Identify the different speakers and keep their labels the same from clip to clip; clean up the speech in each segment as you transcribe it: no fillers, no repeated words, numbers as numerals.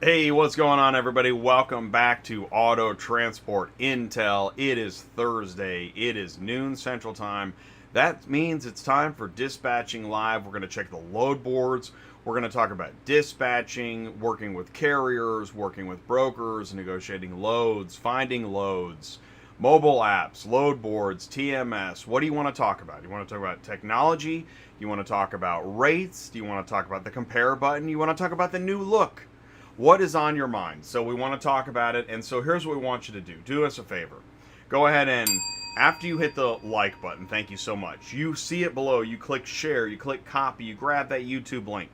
Speaker 1: Hey, what's going on, everybody? Welcome back to Auto Transport Intel. It is Thursday. It is noon Central Time. That means it's time for Dispatching Live. We're going to check the load boards. We're going to talk about dispatching, working with carriers, working with brokers, negotiating loads, finding loads, mobile apps, load boards, TMS. What do you want to talk about? You want to talk about technology? You want to talk about rates? Do you want to talk about the compare button? You want to talk about the new look? What is on your mind? So we want to talk about it, and so here's what we want you to do. Do us a favor. Go ahead and, after you hit the like button, thank you so much. You see it below, you click share, you click copy, you grab that YouTube link.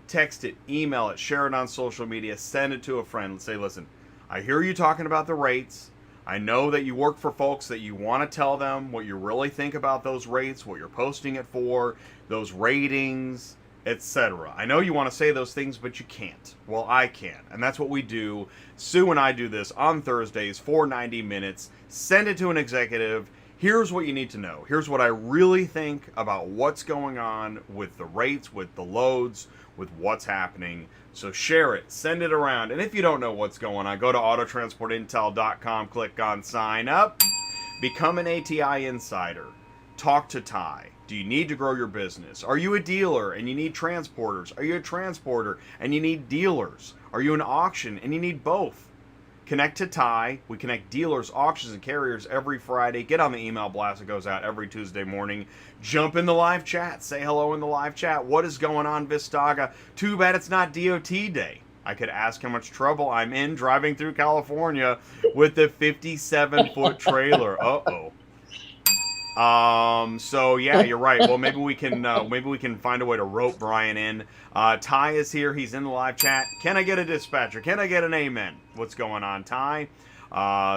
Speaker 1: Text it, email it, share it on social media, send it to a friend. Say, listen, I hear you talking about the rates. I know that you work for folks that you want to tell them what you really think about those rates, what you're posting it for, those ratings, etc. I know you want to say those things, but you can't. Well, I can. And that's what we do. Sue and I do this on Thursdays for 90 minutes. Send it to an executive. Here's what you need to know. Here's what I really think about what's going on with the rates, with the loads, with what's happening. So share it. Send it around. And if you don't know what's going on, go to autotransportintel.com, click on sign up, become an ATI insider. Talk to Ty. Do you need to grow your business? Are you a dealer and you need transporters? Are you a transporter and you need dealers? Are you an auction and you need both? Connect to Ty. We connect dealers, auctions, and carriers every Friday. Get on the email blast that goes out every Tuesday morning. Jump in the live chat. Say hello in the live chat. What is going on, Vistaga? Too bad it's not DOT day. I could ask how much trouble I'm in driving through California with the 57-foot trailer. Uh-oh. So yeah, you're right. Well, maybe we can find a way to rope Brian in. Ty is here. He's in the live chat. Can I get a dispatcher? Can I get an amen? What's going on, Ty?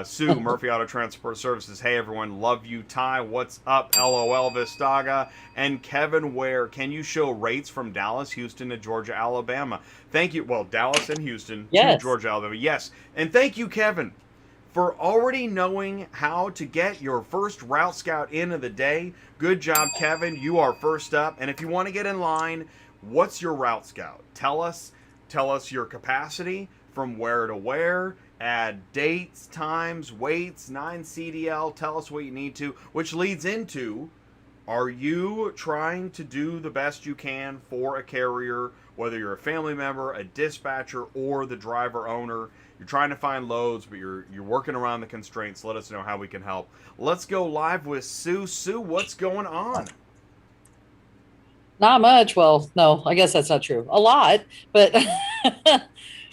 Speaker 1: Sue, Murphy Auto Transport Services. Hey, everyone. Love you, Ty. What's up? LOL, Vistaga. And Kevin Ware. Can you show rates from Dallas, Houston to Georgia, Alabama? Thank you. Well, Dallas and Houston to Georgia, Alabama. Yes. And thank you, Kevin, for already knowing how to get your first Route Scout in of the day. Good job, Kevin. You are first up. And if you want to get in line, what's your Route Scout? Tell us your capacity from where to where. Add dates, times, weights, 9 CDL. Tell us what you need to, which leads into, are you trying to do the best you can for a carrier, whether you're a family member, a dispatcher, or the driver owner? You're trying to find loads, but you're working around the constraints. Let us know how we can help. Let's go live with Sue. Sue, what's going on?
Speaker 2: Not much. Well, no, I guess that's not true. A lot, but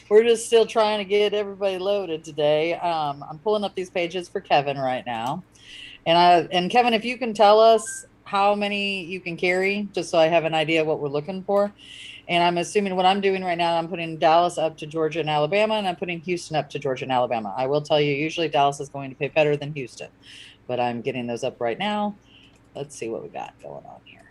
Speaker 2: we're just still trying to get everybody loaded today. I'm pulling up these pages for Kevin right now. And Kevin, if you can tell us how many you can carry, just so I have an idea of what we're looking for. And I'm assuming what I'm doing right now, I'm putting Dallas up to Georgia and Alabama, and I'm putting Houston up to Georgia and Alabama. I will tell you, usually Dallas is going to pay better than Houston, but I'm getting those up right now. Let's see what we got going on here.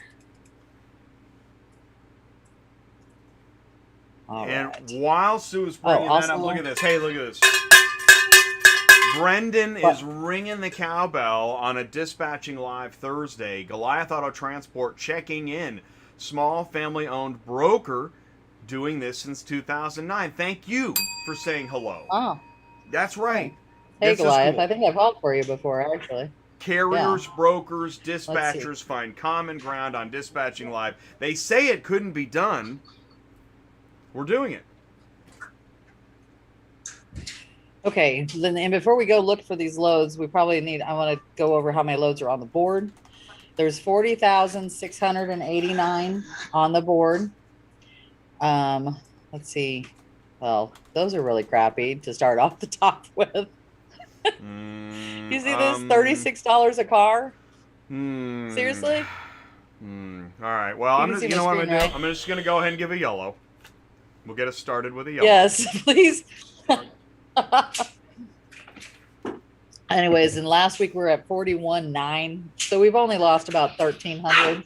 Speaker 1: All right. While Sue's bringing that up, look at this. Hey, look at this. Brendan is ringing the cowbell on a Dispatching Live Thursday. Goliath Auto Transport checking in. Small family-owned broker doing this since 2009. Thank you for saying hello.
Speaker 2: Oh.
Speaker 1: That's right.
Speaker 2: Hey, Goliath. Cool. I think I've called for you before, actually.
Speaker 1: Carriers, brokers, dispatchers find common ground on Dispatching Live. They say it couldn't be done. We're doing it.
Speaker 2: Okay, and before we go look for these loads, I want to go over how many loads are on the board. There's 40,689 on the board. Let's see. Well, those are really crappy to start off the top with. You see this? $36 a car? Seriously?
Speaker 1: All right. Well, I'm just, you know what I'm going to do? I'm just going to go ahead and give a yellow. We'll get us started with a yellow.
Speaker 2: Yes, please. Anyways, and last week we were at 41.9, so we've only lost about 1,300.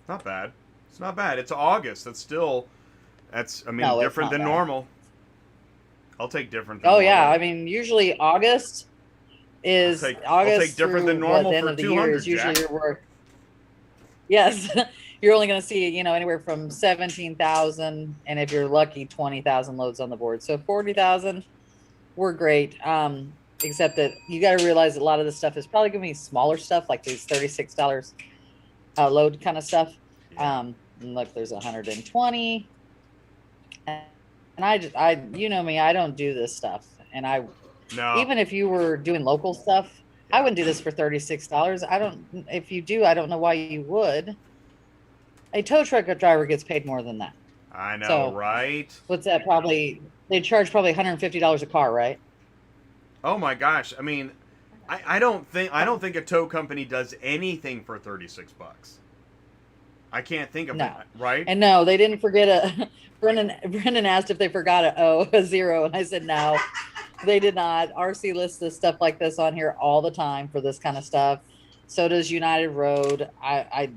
Speaker 1: Not bad. It's not bad. It's August. Different than normal. I'll take different than normal.
Speaker 2: Yeah, I mean, usually August is
Speaker 1: I'll take different than normal for 200,
Speaker 2: usually your work. Yes, you're only going to see, anywhere from 17,000, and if you're lucky, 20,000 loads on the board. So 40,000, we're great. Except that you got to realize a lot of this stuff is probably going to be smaller stuff, like these $36 load kind of stuff.
Speaker 1: Yeah.
Speaker 2: And look, there's 120, and I, me, I don't do this stuff, and
Speaker 1: No.
Speaker 2: even if you were doing local stuff, I
Speaker 1: Yeah.
Speaker 2: wouldn't do this for $36. I don't. If you do, I don't know why you would. A tow truck driver gets paid more than that.
Speaker 1: I know,
Speaker 2: So
Speaker 1: right?
Speaker 2: what's that? Probably they charge probably $150 a car, right?
Speaker 1: Oh my gosh. I mean, I don't think a tow company does anything for 36 bucks. I can't think of it,
Speaker 2: No,
Speaker 1: right?
Speaker 2: and no, they didn't forget a. Brendan asked if they forgot a zero, and I said no, they did not. RC lists this stuff like this on here all the time for this kind of stuff. So does United Road. I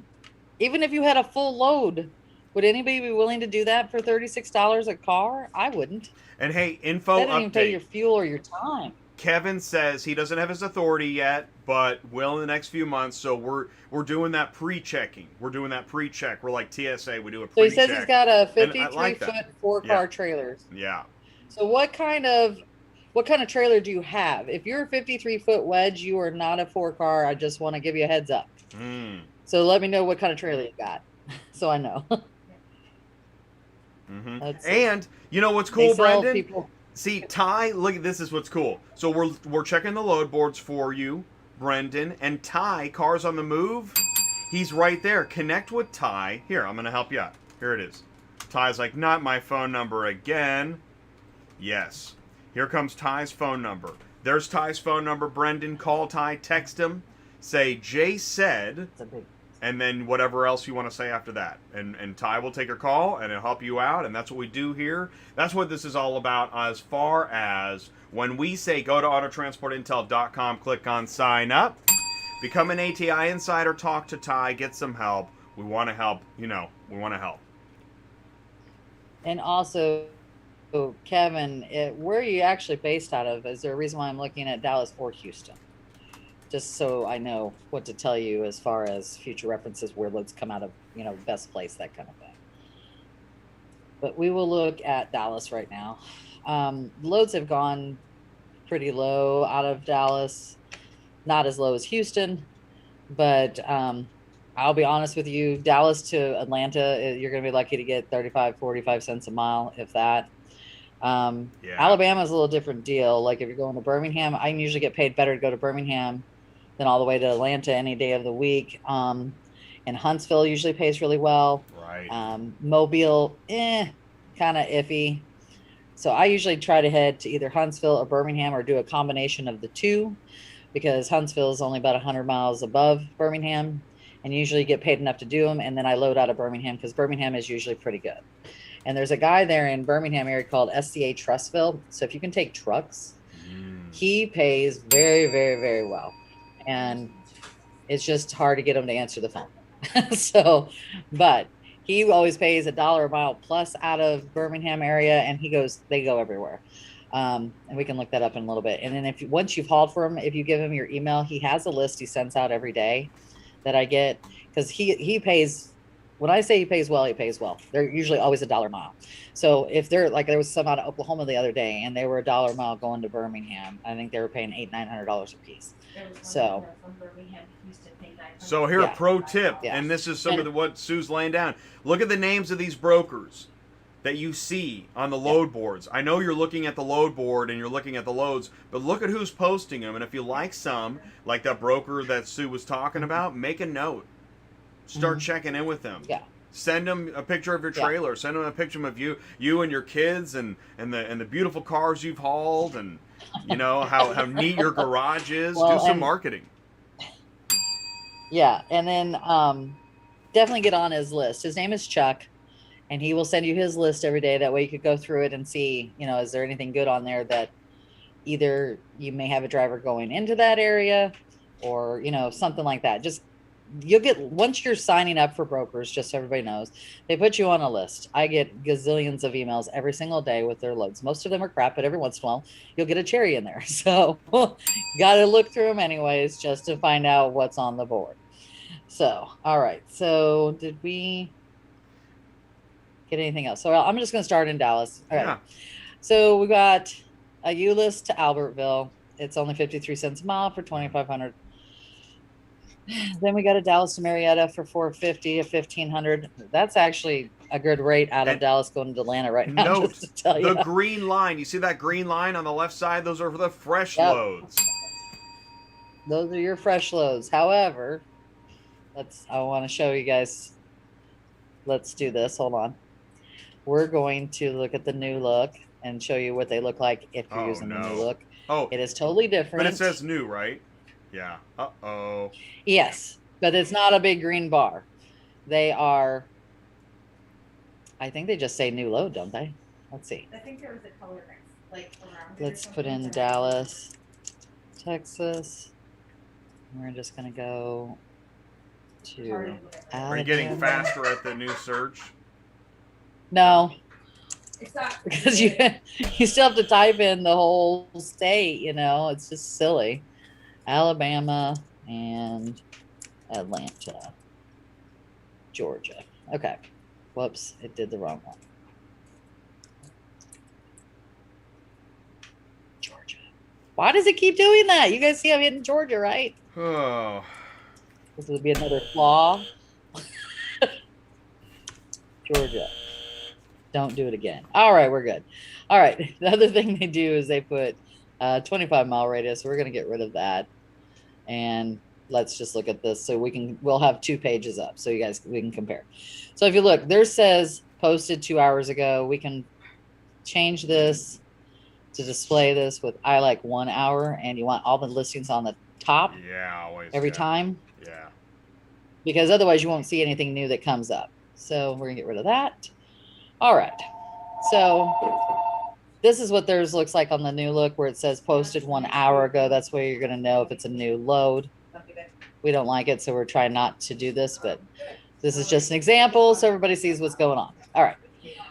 Speaker 2: even if you had a full load, would anybody be willing to do that for $36 a car? I wouldn't.
Speaker 1: And hey, info
Speaker 2: That didn't even pay
Speaker 1: update.
Speaker 2: your fuel or your time.
Speaker 1: Kevin says he doesn't have his authority yet, but will in the next few months. So we're doing that pre-checking. We're doing that pre-check. We're like TSA. We do a
Speaker 2: So he
Speaker 1: pre-check.
Speaker 2: says he's got a
Speaker 1: And I
Speaker 2: 53
Speaker 1: like
Speaker 2: foot
Speaker 1: that.
Speaker 2: 4-car
Speaker 1: Yeah.
Speaker 2: trailers.
Speaker 1: Yeah.
Speaker 2: So what kind of trailer do you have? If you're a 53-foot wedge, you are not a 4-car. I just want to give you a heads up.
Speaker 1: Mm.
Speaker 2: So let me know what kind of trailer you got, so I know.
Speaker 1: Mm-hmm.
Speaker 2: Let's see.
Speaker 1: And you know what's
Speaker 2: They
Speaker 1: cool,
Speaker 2: sell
Speaker 1: Brendan?
Speaker 2: people.
Speaker 1: See, Ty, look, this is what's cool. So we're checking the load boards for you, Brendan, and Ty, Cars on the Move. He's right there. Connect with Ty. Here, I'm gonna help you out. Here it is. Ty's like, not my phone number again. Yes. Here comes Ty's phone number. There's Ty's phone number. Brendan, call Ty, text him, say Jay said,
Speaker 2: It's a big.
Speaker 1: and then whatever else you want to say after that. And Ty will take your call and it'll help you out, and that's what we do here. That's what this is all about, as far as when we say go to autotransportintel.com, click on sign up, become an ATI insider, talk to Ty, get some help. We want to help, we want to help.
Speaker 2: And also, Kevin, where are you actually based out of? Is there a reason why I'm looking at Dallas or Houston? Just so I know what to tell you as far as future references, where loads come out of, best place, that kind of thing. But we will look at Dallas right now. Loads have gone pretty low out of Dallas, not as low as Houston, but I'll be honest with you, Dallas to Atlanta, you're going to be lucky to get 35, 45 cents a mile, if that.
Speaker 1: Yeah.
Speaker 2: Alabama is a little different deal. Like if you're going to Birmingham, I can usually get paid better to go to Birmingham than all the way to Atlanta any day of the week. And Huntsville usually pays really well.
Speaker 1: Right.
Speaker 2: Mobile, kind of iffy. So I usually try to head to either Huntsville or Birmingham, or do a combination of the two, because Huntsville is only about 100 miles above Birmingham, and usually get paid enough to do them. And then I load out of Birmingham, because Birmingham is usually pretty good. And there's a guy there in Birmingham area called SCA Trustville. So if you can take trucks, he pays very, very, very well. And it's just hard to get him to answer the phone. So, but he always pays $1 a mile plus out of Birmingham area, and they go everywhere. And we can look that up in a little bit. And then once you've hauled for him, if you give him your email, he has a list he sends out every day that I get, because he pays. When I say he pays well, he pays well. They're usually always $1 a mile. So if they're like, there was some out of Oklahoma the other day, and they were $1 a mile going to Birmingham, I think they were paying $800-900 a piece. So
Speaker 1: here,
Speaker 2: Yeah.
Speaker 1: pro tip,
Speaker 2: Yeah.
Speaker 1: and this is some of what Sue's laying down. Look at the names of these brokers that you see on the load boards. I know you're looking at the load board and you're looking at the loads, but look at who's posting them. And if you like some, like that broker that Sue was talking about, make a note. Start checking in with them.
Speaker 2: Yeah.
Speaker 1: Send them a picture of your trailer. Send them a picture of you and your kids, and the beautiful cars you've hauled, and how neat your garage is.
Speaker 2: Well,
Speaker 1: do some marketing.
Speaker 2: Yeah, and then definitely get on his list. His name is Chuck, and he will send you his list every day. That way you could go through it and see, is there anything good on there that either you may have a driver going into that area, or, something like that. Just you'll get, once you're signing up for brokers, just so everybody knows, they put you on a list. I get gazillions of emails every single day with their loads. Most of them are crap, but every once in a while you'll get a cherry in there. So got to look through them anyways, just to find out what's on the board. So, all right. So, did we get anything else? So, I'm just going to start in Dallas. All right.
Speaker 1: Yeah.
Speaker 2: So, we got a Euless to Albertville. It's only 53 cents a mile for 2,500. Then we got a Dallas to Marietta for 450 to 1,500. That's actually a good rate out of
Speaker 1: And
Speaker 2: Dallas going to Atlanta right now,
Speaker 1: note
Speaker 2: just to tell
Speaker 1: the
Speaker 2: you.
Speaker 1: green line. You see that green line on the left side? Those are for the fresh
Speaker 2: Yep.
Speaker 1: loads.
Speaker 2: Those are your fresh loads. However, I want to show you guys. Let's do this. Hold on. We're going to look at the new look and show you what they look like if you're
Speaker 1: Oh,
Speaker 2: using the new
Speaker 1: no.
Speaker 2: look.
Speaker 1: Oh,
Speaker 2: It is totally different.
Speaker 1: but it says new, right? Yeah. Uh-oh.
Speaker 2: Yes, but it's not a big green bar. They are, I think they just say new load, don't they? Let's see.
Speaker 3: I think there was a color mix, like around it or
Speaker 2: Let's put
Speaker 3: something.
Speaker 2: in Dallas, Texas. We're just going to go to
Speaker 3: Already.
Speaker 1: Are you getting
Speaker 2: Alabama.
Speaker 1: faster at the new search?
Speaker 2: No,
Speaker 3: It's not
Speaker 2: because you still have to type in the whole state, you know. It's just silly. Alabama and Atlanta, Georgia. Okay. Whoops, it did the wrong one. Georgia. Why does it keep doing that? You guys see I'm hitting Georgia, right?
Speaker 1: Oh.
Speaker 2: This would be another flaw. Georgia. Don't do it again. All right, we're good. All right. The other thing they do is they put 25-mile radius. So we're going to get rid of that. And let's just look at this. So we'll have 2 pages up so we can compare. So if you look, there says posted 2 hours ago. We can change this to display this with I like 1 hour, and you want all the listings on the top
Speaker 1: Yeah, always.
Speaker 2: every
Speaker 1: yeah.
Speaker 2: time,
Speaker 1: Yeah.
Speaker 2: because otherwise you won't see anything new that comes up. So we're gonna get rid of that. All right. So this is what theirs looks like on the new look, where it says posted 1 hour ago. That's where you're gonna know if it's a new load. We don't like it, so we're trying not to do this, but this is just an example so everybody sees what's going on. All right.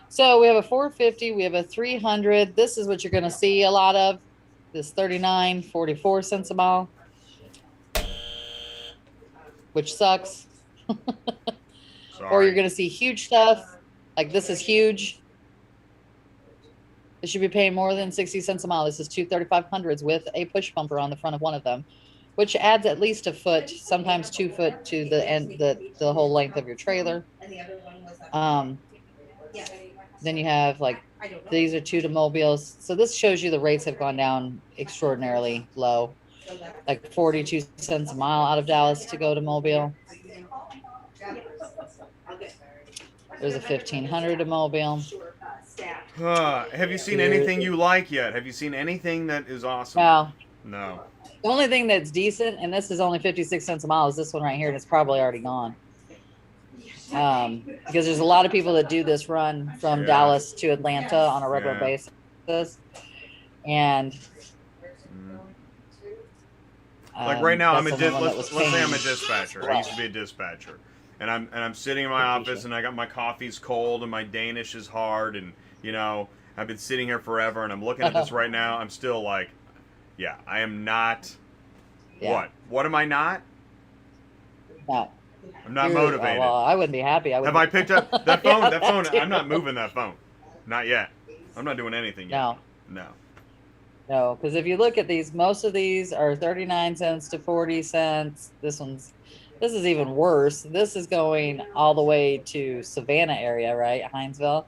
Speaker 2: So we have a 450, we have a 300. This is what you're gonna see a lot of. This 39.44 cents a mile, which sucks.
Speaker 1: Sorry.
Speaker 2: Or you're going to see huge stuff. Like this is huge. This should be paying more than 60 cents a mile. This is 23500s with a push bumper on the front of one of them, which adds at least a foot, sometimes 2 foot to the end, the whole length of your trailer. Then you have like, these are 2 to Mobiles. So this shows you the rates have gone down extraordinarily low, like 42 cents a mile out of Dallas to go to Mobile. There's a 1,500 to Mobile.
Speaker 1: Have you seen anything you like yet? Have you seen anything that is awesome?
Speaker 2: No.
Speaker 1: No.
Speaker 2: The only thing that's decent, and this is only 56 cents a mile, is this one right here, and it's probably already gone. Because there's a lot of people that do this run from Dallas to Atlanta on a regular basis. And
Speaker 1: like right now,
Speaker 2: let's
Speaker 1: say I'm a dispatcher. I used to be a dispatcher, and I'm sitting in my office, and I got my coffee's cold, and my Danish is hard, and you know I've been sitting here forever, and I'm looking at this right now. I'm still like, yeah, I am not.
Speaker 2: Yeah.
Speaker 1: What am I not?
Speaker 2: No.
Speaker 1: I'm not motivated.
Speaker 2: Well, I wouldn't be happy.
Speaker 1: Have I picked up that phone?
Speaker 2: Yeah,
Speaker 1: that phone.
Speaker 2: too.
Speaker 1: I'm not moving that phone. Not yet. I'm not doing anything yet.
Speaker 2: No.
Speaker 1: No.
Speaker 2: Because if you look at these, most of these are 39 cents to 40 cents. This is even worse. This is going all the way to Savannah area, right? Hinesville.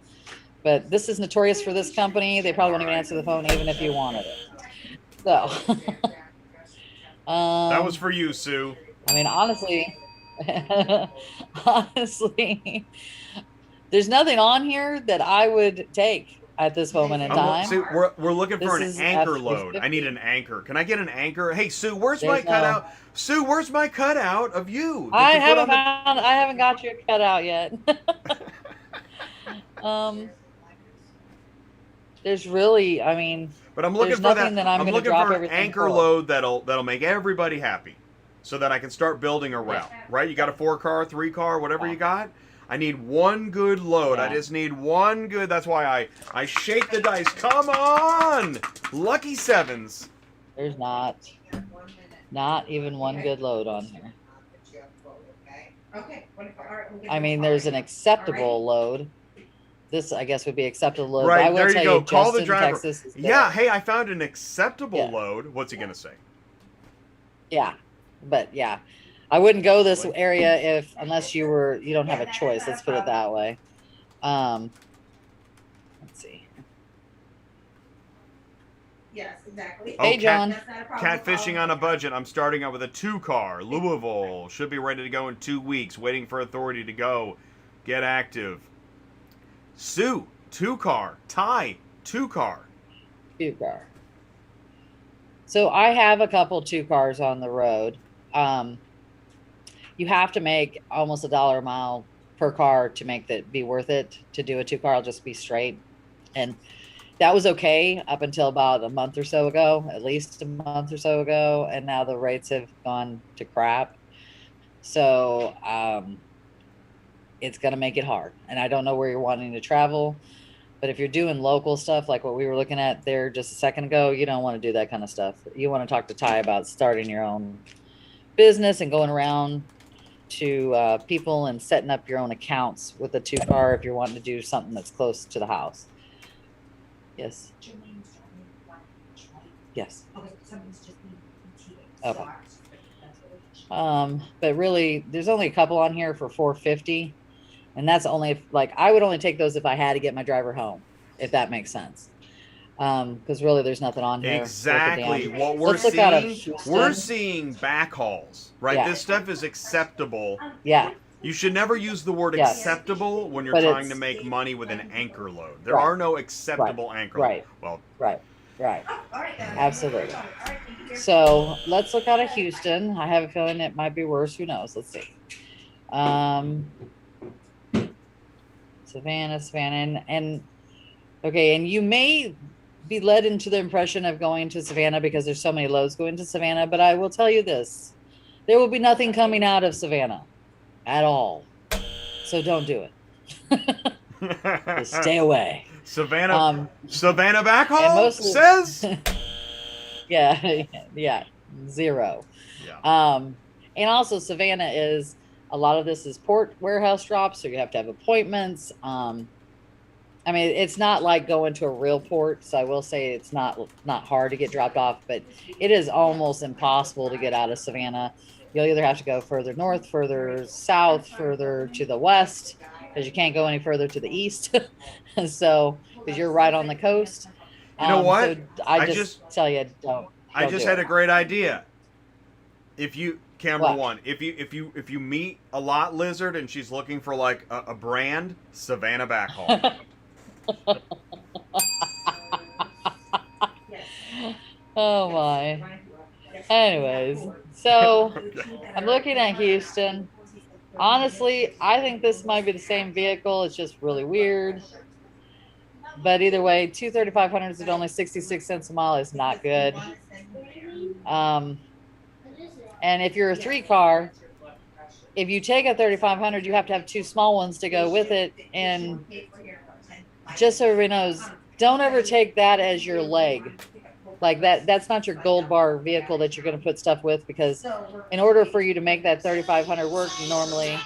Speaker 2: But this is notorious for this company. They probably won't even answer the phone even if you wanted it. So.
Speaker 1: That was for you, Sue.
Speaker 2: I mean, honestly, there's nothing on here that I would take at this moment in time.
Speaker 1: See, we're looking for
Speaker 2: This
Speaker 1: an
Speaker 2: is
Speaker 1: anchor
Speaker 2: F50.
Speaker 1: load. I need an anchor. Can I get an anchor? Hey, Sue, where's my
Speaker 2: There's no-
Speaker 1: cutout? Sue, where's my cutout of you? that
Speaker 2: I
Speaker 1: you put
Speaker 2: haven't
Speaker 1: on the-
Speaker 2: found. I haven't got your cutout yet. There's really, I mean,
Speaker 1: But I'm looking
Speaker 2: there's
Speaker 1: for that.
Speaker 2: nothing that I'm gonna
Speaker 1: looking
Speaker 2: drop
Speaker 1: for an
Speaker 2: everything
Speaker 1: anchor
Speaker 2: for.
Speaker 1: load that'll make everybody happy, so that I can start building a route. Right? You got a 4-car, 3-car, whatever you got. I need one good load. I
Speaker 2: Yeah.
Speaker 1: just need one good. That's why I shake the dice. Come on, lucky sevens.
Speaker 2: there's not even one good load on here.
Speaker 3: Okay, wonderful. All right, we'll get
Speaker 2: I
Speaker 3: you a
Speaker 2: mean,
Speaker 3: call
Speaker 2: there's
Speaker 3: right
Speaker 2: an
Speaker 3: now.
Speaker 2: acceptable load. This, I guess, would be acceptable load. But I
Speaker 1: Right,
Speaker 2: will
Speaker 1: there you
Speaker 2: tell
Speaker 1: go.
Speaker 2: you,
Speaker 1: Call the
Speaker 2: Justin,
Speaker 1: driver.
Speaker 2: Texas is
Speaker 1: Yeah,
Speaker 2: bad.
Speaker 1: hey, I found an acceptable
Speaker 2: Yeah.
Speaker 1: load. What's he going to say?
Speaker 2: Yeah, but yeah, I wouldn't go this area unless you don't have a choice. Let's put it that way. Let's see.
Speaker 3: Yes, exactly.
Speaker 1: Oh,
Speaker 2: Hey, John.
Speaker 3: That's not a problem.
Speaker 1: Catfishing on a budget. I'm starting out with a 2-car. Louisville. Should be ready to go in 2 weeks. Waiting for authority to go. Get active. Sue, 2-car. Ty, 2-car.
Speaker 2: 2-car. So I have a couple 2-cars on the road. You have to make almost $1 a mile per car to make that be worth it to do a 2-car. I'll just be straight. And that was okay up until about a month or so ago, at least a month or so ago. And now the rates have gone to crap. So it's going to make it hard. And I don't know where you're wanting to travel. But if you're doing local stuff like what we were looking at there just a second ago, you don't want to do that kind of stuff. You want to talk to Ty about starting your own business and going around to people and setting up your own accounts with a 2-car if you're wanting to do something that's close to the house. Yes. Yes. Okay. But really, there's only a couple on here for $450. And that's only if, like, I would only take those if I had to get my driver home, if that makes sense. Because really, there's nothing on here.
Speaker 1: Exactly. What we're seeing backhauls, right?
Speaker 2: Yeah.
Speaker 1: This stuff is acceptable.
Speaker 2: Yeah.
Speaker 1: You should never use the word
Speaker 2: Yes.
Speaker 1: acceptable when you're
Speaker 2: But
Speaker 1: trying to
Speaker 2: it's-
Speaker 1: make money with an anchor load. There
Speaker 2: Right.
Speaker 1: are no acceptable anchor
Speaker 2: Right.
Speaker 1: loads. Well,
Speaker 2: Right. Absolutely. So let's look out of Houston. I have a feeling it might be worse. Who knows? Let's see. Savannah, and okay, and you may be led into the impression of going to Savannah because there's so many loads going to Savannah, but I will tell you this. There will be nothing coming out of Savannah at all. So don't do it. Just stay away.
Speaker 1: Savannah backhaul
Speaker 2: mostly-
Speaker 1: says.
Speaker 2: Yeah, 0.
Speaker 1: Yeah.
Speaker 2: And also Savannah is, a lot of this is port warehouse drops, so you have to have appointments. I mean, it's not like going to a real port, so I will say it's not hard to get dropped off, but it is almost impossible to get out of Savannah. You'll either have to go further north, further south, further to the west, because you can't go any further to the east. So, because you're right on the coast.
Speaker 1: You know what?
Speaker 2: So I just tell you, don't.
Speaker 1: I just had a great idea. If you camera
Speaker 2: What?
Speaker 1: one, if you meet a lot lizard and she's looking for like a brand, Savannah backhaul.
Speaker 2: Oh my. Anyways, so I'm looking at Houston. Honestly, I think this might be the same vehicle. It's just really weird. But either way, 23500s at only 66 cents a mile is not good. And if you're a 3-car, if you take a 3500, you have to have 2 small ones to go with it. And just so everybody knows, don't ever take that as your leg. Like that's not your gold bar vehicle that you're going to put stuff with, because in order for you to make that 3500 work, normally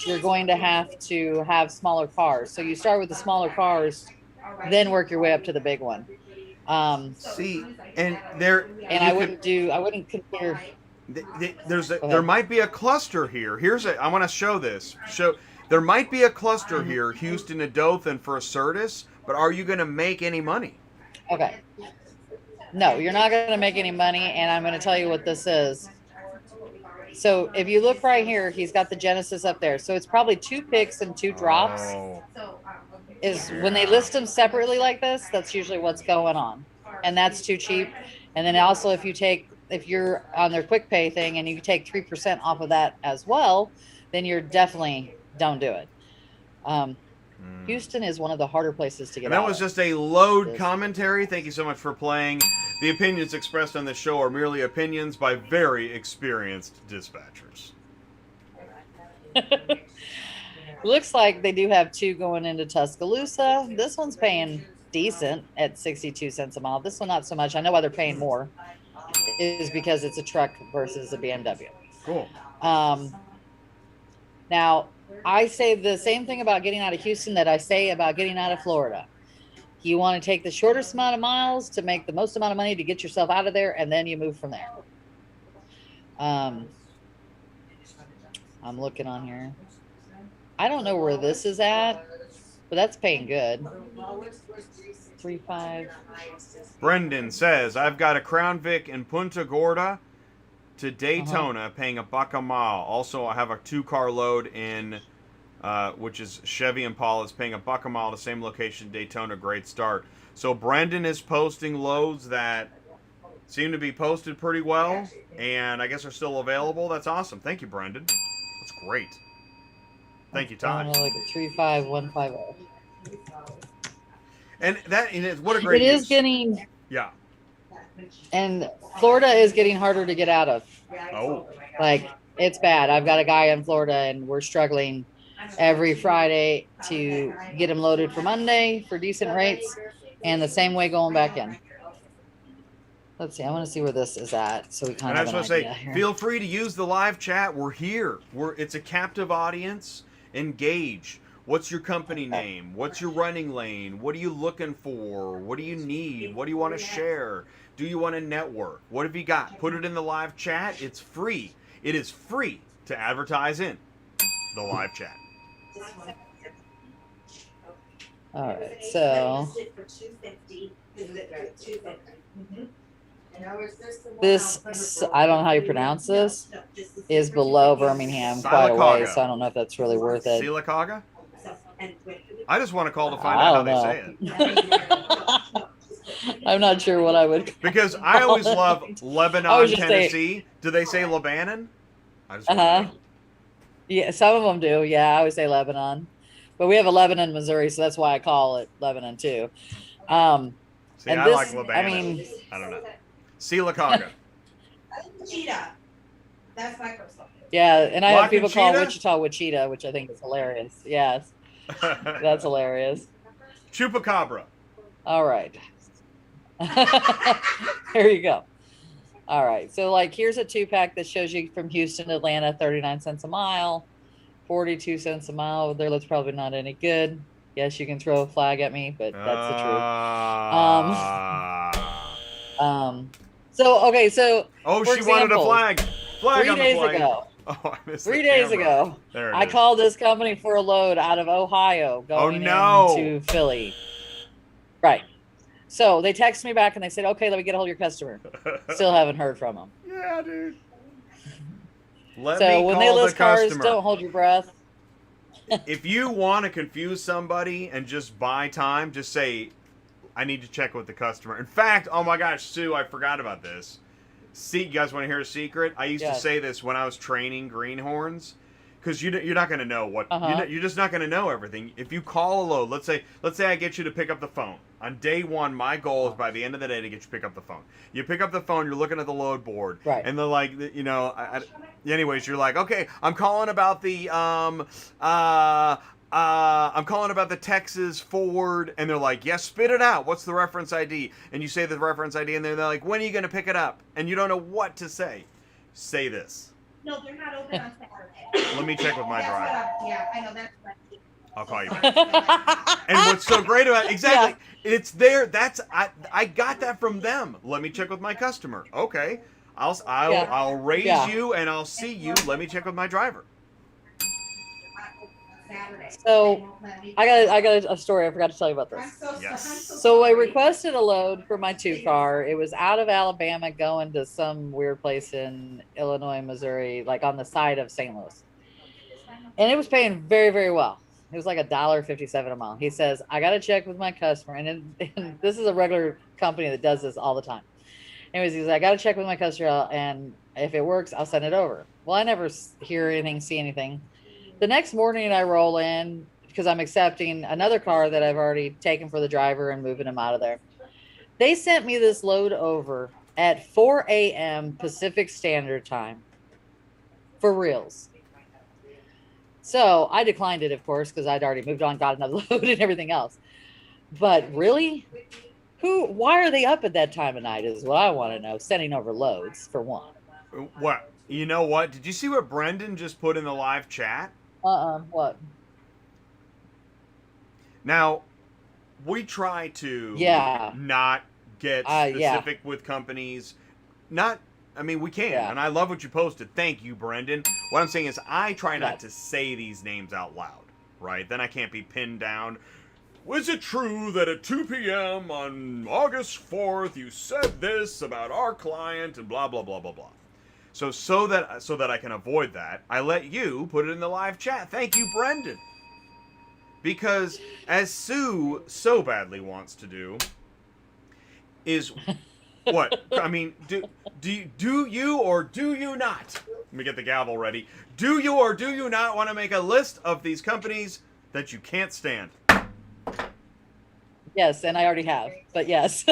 Speaker 2: you're going to have smaller cars. So you start with the smaller cars, then work your way up to the big one.
Speaker 1: See, and there.
Speaker 2: And I wouldn't consider.
Speaker 1: There might be a cluster here. I want to show this. There might be a cluster here, Houston to Dothan for a Certus, but are you going to make any money?
Speaker 2: Okay. No, you're not going to make any money, and I'm going to tell you what this is. So if you look right here, he's got the Genesis up there. So it's probably 2 picks and 2 drops.
Speaker 1: Oh.
Speaker 2: When they list them separately like this, that's usually what's going on. And that's too cheap. And then also if you're on their quick pay thing and you take 3% off of that as well, then you're definitely don't do it. Houston is one of the harder places to get out.
Speaker 1: That was just a load commentary. Thank you so much for playing. The opinions expressed on this show are merely opinions by very experienced dispatchers.
Speaker 2: Looks like they do have 2 going into Tuscaloosa. This one's paying decent at 62 cents a mile. This one not so much. I know why they're paying more. It is because it's a truck versus a BMW.
Speaker 1: Cool.
Speaker 2: Now, I say the same thing about getting out of Houston that I say about getting out of Florida. You want to take the shortest amount of miles to make the most amount of money to get yourself out of there, and then you move from there. I'm looking on here. I don't know where this is at, but that's paying good. 3.5.
Speaker 1: Brendan says, I've got a Crown Vic in Punta Gorda to Daytona, paying $1 a mile. Also, I have a 2-car load in, which is Chevy Impala, is paying $1 a mile to same location, Daytona. Great start. So Brendan is posting loads that seem to be posted pretty well, and I guess are still available. That's awesome. Thank you, Brendan. That's great. Thank you, Todd.
Speaker 2: Like a 35150.
Speaker 1: And that is what a great.
Speaker 2: It is getting.
Speaker 1: Yeah.
Speaker 2: And Florida is getting harder to get out of.
Speaker 1: Oh.
Speaker 2: Like, it's bad. I've got a guy in Florida, and we're struggling every Friday to get him loaded for Monday for decent rates, and the same way going back in. Let's see. I want to see where this is at, so we kind
Speaker 1: And I
Speaker 2: of.
Speaker 1: just want to say, feel free to use the live chat. We're here. It's a captive audience. Engage. What's your company name? What's your running lane? What are you looking for? What do you need? What do you want to share? Do you want to network? What have you got? Put it in the live chat. It's free. It is free to advertise in the live chat.
Speaker 2: All right, so this, I don't know how you pronounce this, is below Birmingham quite a way, so I don't know if that's really worth it.
Speaker 1: Sylacauga? I just want to call to find out how they say it.
Speaker 2: I'm not sure what I would.
Speaker 1: Because I always love Lebanon, Tennessee. Do they say Lebanon? I just want to know.
Speaker 2: Yeah, some of them do. Yeah, I always say Lebanon. But we have a Lebanon, Missouri, so that's why I call it Lebanon too.
Speaker 1: See, I like Lebanon.
Speaker 2: I mean,
Speaker 1: I don't know. Sylacauga.
Speaker 3: Cheetah. That's Microsoft.
Speaker 2: Yeah, and I have people call
Speaker 1: Cheetah?
Speaker 2: Wichita Wichita, which I think is hilarious. Yes, that's hilarious.
Speaker 1: Chupacabra.
Speaker 2: All right. There you go. All right. So, like, here's a 2-pack that shows you from Houston to Atlanta, 39 cents a mile, 42 cents a mile. Their load's probably not any good. Yes, you can throw a flag at me, but that's the truth. So, okay. So,
Speaker 1: oh,
Speaker 2: for
Speaker 1: she wanted a
Speaker 2: example,
Speaker 1: flag. Flag
Speaker 2: 3
Speaker 1: on the
Speaker 2: days
Speaker 1: flag.
Speaker 2: ago.
Speaker 1: Oh, I missed
Speaker 2: 3
Speaker 1: the
Speaker 2: days
Speaker 1: camera.
Speaker 2: ago,
Speaker 1: There it
Speaker 2: I
Speaker 1: is.
Speaker 2: called this company for a load out of Ohio going into Philly. Right. So they texted me back and they said, okay, let me get a hold of your customer. Still haven't heard from them.
Speaker 1: Yeah, dude. Let
Speaker 2: so
Speaker 1: me
Speaker 2: when
Speaker 1: call
Speaker 2: they list
Speaker 1: the
Speaker 2: cars,
Speaker 1: customer.
Speaker 2: don't hold your breath.
Speaker 1: If you want to confuse somebody and just buy time, just say, I need to check with the customer. In fact, oh my gosh, Sue, I forgot about this. See, you guys want to hear a secret? I used to say this when I was training greenhorns, because you're not going to know what you're just not going to know everything. If you call a load, let's say I get you to pick up the phone on day one. My goal is by the end of the day to get you to pick up the phone. You pick up the phone, you're looking at the load board,
Speaker 2: right?
Speaker 1: And they're like, anyways, you're like, okay, I'm calling about the I'm calling about the Texas Ford, and they're like, yes, spit it out. What's the reference ID? And you say the reference ID, and they're like, when are you going to pick it up? And you don't know what to say. Say this.
Speaker 3: No, they're not open on Saturday.
Speaker 1: Let me check with my driver.
Speaker 3: Yeah, I know that's right.
Speaker 1: I'll call you back. And what's so great about it's there. I got that from them. Let me check with my customer. Okay, I'll raise you and I'll see you. Let me check with my driver.
Speaker 2: So I got a story. I forgot to tell you about this.
Speaker 1: Yes.
Speaker 2: So I requested a load for my 2-car. It was out of Alabama going to some weird place in Illinois, Missouri, like on the side of St. Louis. And it was paying very, very well. It was like $1.57 a mile. He says, I got to check with my customer. And this is a regular company that does this all the time. Anyways, he says, I got to check with my customer, and if it works, I'll send it over. Well, I never hear anything, see anything. The next morning I roll in because I'm accepting another car that I've already taken for the driver and moving him out of there. They sent me this load over at 4 a.m. Pacific Standard Time. For reals. So I declined it, of course, because I'd already moved on, got another load and everything else. But really? Why are they up at that time of night is what I want to know. Sending over loads, for one.
Speaker 1: What? You know what? Did you see what Brendan just put in the live chat?
Speaker 2: What?
Speaker 1: Now, we try to
Speaker 2: Yeah.
Speaker 1: not get
Speaker 2: Yeah.
Speaker 1: specific with companies. Not, I mean, we can,
Speaker 2: Yeah.
Speaker 1: and I love what you posted. Thank you, Brendan. What I'm saying is, I try not
Speaker 2: Right.
Speaker 1: to say these names out loud, right? Then I can't be pinned down. Was it true that at 2 p.m. on August 4th you said this about our client and blah blah blah blah blah? So that I can avoid that, I let you put it in the live chat. Thank you, Brendan. Because as Sue so badly wants to do, is what? I mean, do you or do you not? Let me get the gavel ready. Do you or do you not want to make a list of these companies that you can't stand?
Speaker 2: Yes, and I already have, but yes.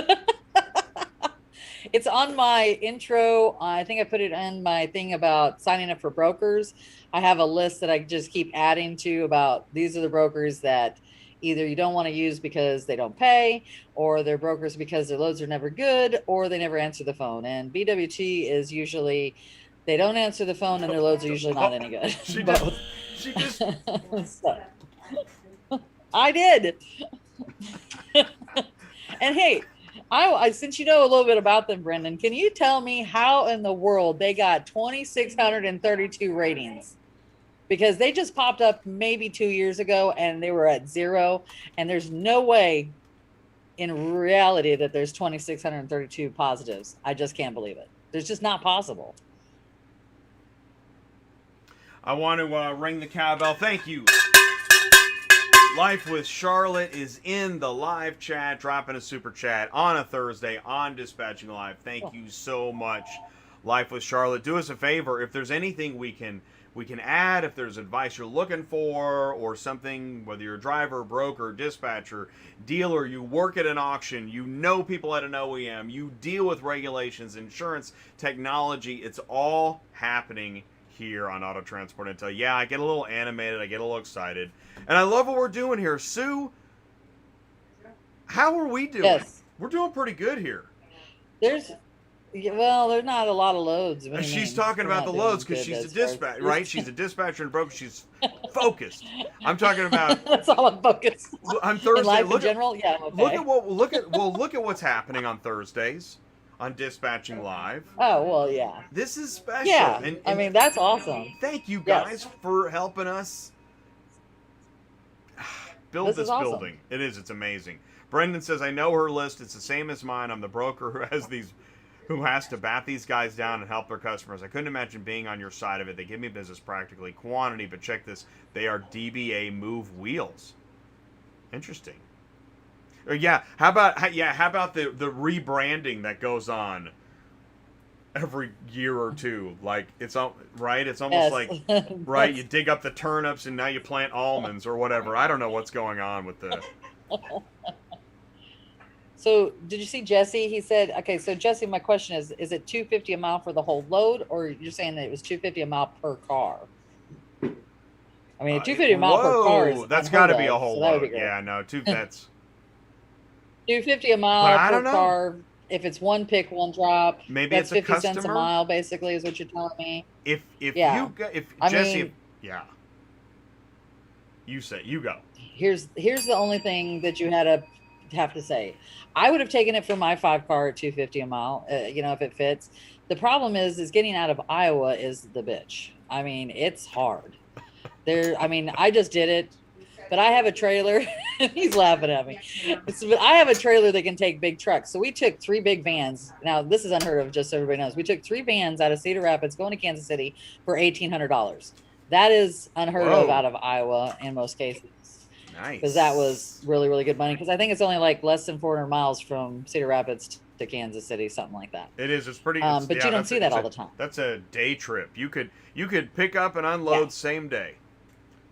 Speaker 2: It's on my intro. I think I put it in my thing about signing up for brokers. I have a list that I just keep adding to about these are the brokers that either you don't want to use because they don't pay, or they're brokers because their loads are never good, or they never answer the phone. And BWT is usually they don't answer the phone and their loads are usually not any good. Both.
Speaker 1: She just
Speaker 2: So, I did. And hey, I since you know a little bit about them, Brendan, can you tell me how in the world they got 2,632 ratings? Because they just popped up maybe 2 years ago and they were at 0, and there's no way in reality that there's 2,632 positives. I just can't believe it. There's just not possible.
Speaker 1: I want to ring the cowbell. Thank you. Life with Charlotte is in the live chat, dropping a super chat on a Thursday on Dispatching Live. Thank you so much, Life with Charlotte. Do us a favor, if there's anything we can add, if there's advice you're looking for, or something, whether you're a driver, broker, dispatcher, dealer, you work at an auction, you know people at an OEM, you deal with regulations, insurance, technology, it's all happening here on Auto Transport Intel. Yeah, I get a little animated, I get a little excited. And I love what we're doing here. Sue, how are we doing?
Speaker 2: Yes.
Speaker 1: We're doing pretty good here.
Speaker 2: There's not a lot of loads.
Speaker 1: She's talking about the loads because she's a dispatcher, right? She's a dispatcher and broker. She's focused. I'm talking about.
Speaker 2: That's all I'm focused.
Speaker 1: On Thursday,
Speaker 2: in life in general, yeah. Okay.
Speaker 1: Look at what's happening on Thursdays on Dispatching Live.
Speaker 2: Oh well, yeah.
Speaker 1: This is special.
Speaker 2: Yeah,
Speaker 1: and
Speaker 2: I mean that's awesome.
Speaker 1: Thank you guys for helping us build this
Speaker 2: awesome.
Speaker 1: building. It is. It's amazing. Brendan says, I know her list. It's the same as mine. I'm the broker who has to bat these guys down and help their customers. I couldn't imagine being on your side of it. They give me business practically quantity, but check this. They are DBA move wheels. Interesting. Yeah. How about the rebranding that goes on every year or two? Like it's right. It's almost like right. You dig up the turnips and now you plant almonds or whatever. I don't know what's going on with the.
Speaker 2: So did you see Jesse? He said, okay, so Jesse, my question is it $250 a mile for the whole load, or you're saying that it was $250 a mile per car? I mean, $250 a mile per car is
Speaker 1: that's got to be a whole
Speaker 2: so
Speaker 1: load. Yeah, no, that's
Speaker 2: $250 a mile per car. If it's one pick, one drop,
Speaker 1: maybe
Speaker 2: that's
Speaker 1: it's
Speaker 2: 50
Speaker 1: a
Speaker 2: cents a mile, basically, is what you're telling me.
Speaker 1: If
Speaker 2: yeah.
Speaker 1: You say you go.
Speaker 2: Here's the only thing that you have to say. I would have taken it for my 5 car at $250 a mile, if it fits. The problem is getting out of Iowa is the bitch. I mean, it's hard. I just did it, but I have a trailer. He's laughing at me. But I have a trailer that can take big trucks. So we took 3 big vans. Now, this is unheard of, just so everybody knows. We took 3 vans out of Cedar Rapids going to Kansas City for $1,800. That is unheard of out of Iowa in most cases.
Speaker 1: Nice.
Speaker 2: Because that was really, really good money. Because I think it's only like less than 400 miles from Cedar Rapids to Kansas City, something like that.
Speaker 1: It is. It's pretty.
Speaker 2: But you don't see that all the time.
Speaker 1: That's a day trip. You could pick up and unload same day.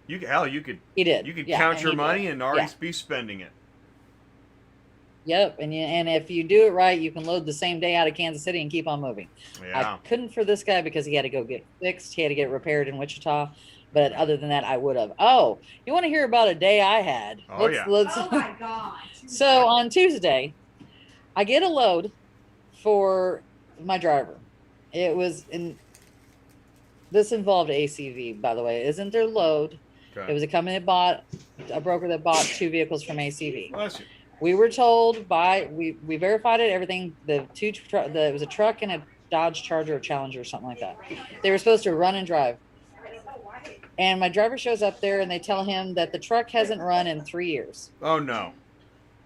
Speaker 1: You could.
Speaker 2: He did.
Speaker 1: You could count your money and already be spending it.
Speaker 2: Yep, and if you do it right, you can load the same day out of Kansas City and keep on moving.
Speaker 1: Yeah.
Speaker 2: I couldn't for this guy because he had to go get fixed. He had to get repaired in Wichita. But other than that, I would have. Oh, you want to hear about a day I had?
Speaker 1: Oh,
Speaker 3: oh my God.
Speaker 2: So on Tuesday, I get a load for my driver. This involved ACV, by the way. It isn't their load.
Speaker 1: Okay.
Speaker 2: It was a company a broker that bought 2 vehicles from ACV.
Speaker 1: Bless you.
Speaker 2: We were told we verified it, everything. It was a truck and a Dodge Charger or Challenger or something like that. They were supposed to run and drive. And my driver shows up there and they tell him that the truck hasn't run in 3 years.
Speaker 1: Oh no.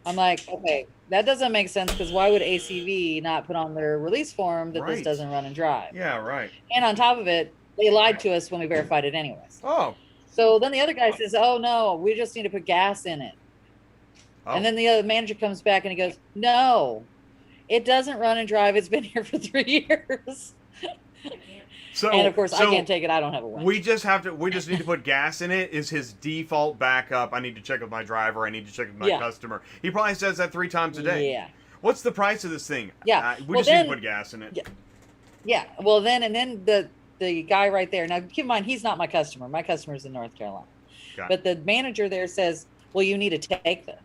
Speaker 2: I'm like, okay, that doesn't make sense because why would ACV not put on their release form that this doesn't run and drive?
Speaker 1: Yeah, right.
Speaker 2: And on top of it, they lied to us when we verified it anyways.
Speaker 1: Oh.
Speaker 2: So then the other guy says, oh no, we just need to put gas in it.
Speaker 1: Oh.
Speaker 2: And then the other manager comes back and he goes, no, it doesn't run and drive. It's been here for 3 years. And of course, I can't take it. I don't have a winch.
Speaker 1: We just need to put gas in it is his default backup. I need to check with my driver. I need to check with my customer. He probably says that 3 times a day.
Speaker 2: Yeah.
Speaker 1: What's the price of this thing?
Speaker 2: Yeah.
Speaker 1: We just need to put gas in it.
Speaker 2: Yeah. Well, then the guy right there. Now, keep in mind, he's not my customer. My customer's in North Carolina. But the manager there says, well, you need to take this.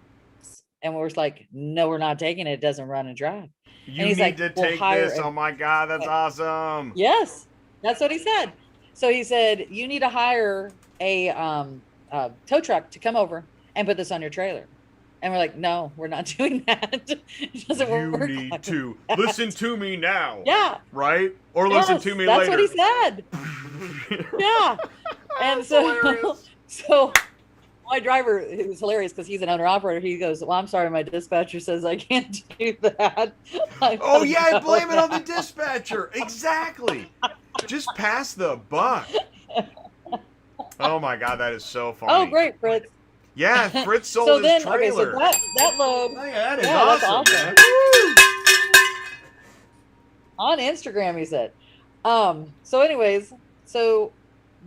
Speaker 2: And we're like, no, we're not taking it. It doesn't run and drive.
Speaker 1: You need to take this. Oh, my God. That's awesome.
Speaker 2: Yes. That's what he said. So he said, you need to hire a tow truck to come over and put this on your trailer. And we're like, no, we're not doing that. It doesn't work.
Speaker 1: You need to listen to me now.
Speaker 2: Yeah.
Speaker 1: Right? Or listen to me
Speaker 2: later. That's what he said. Yeah. And so my driver, it was hilarious because he's an owner operator. He goes, well, I'm sorry, my dispatcher says I can't do that.
Speaker 1: Oh, yeah, blame it on the dispatcher. Exactly. Just pass the buck. Oh, my God, that is so funny.
Speaker 2: Oh, great, Fritz.
Speaker 1: Yeah, Fritz sold his trailer.
Speaker 2: Okay, so that load.
Speaker 1: Oh, yeah, that is awesome. Man.
Speaker 2: On Instagram, he said. So anyways,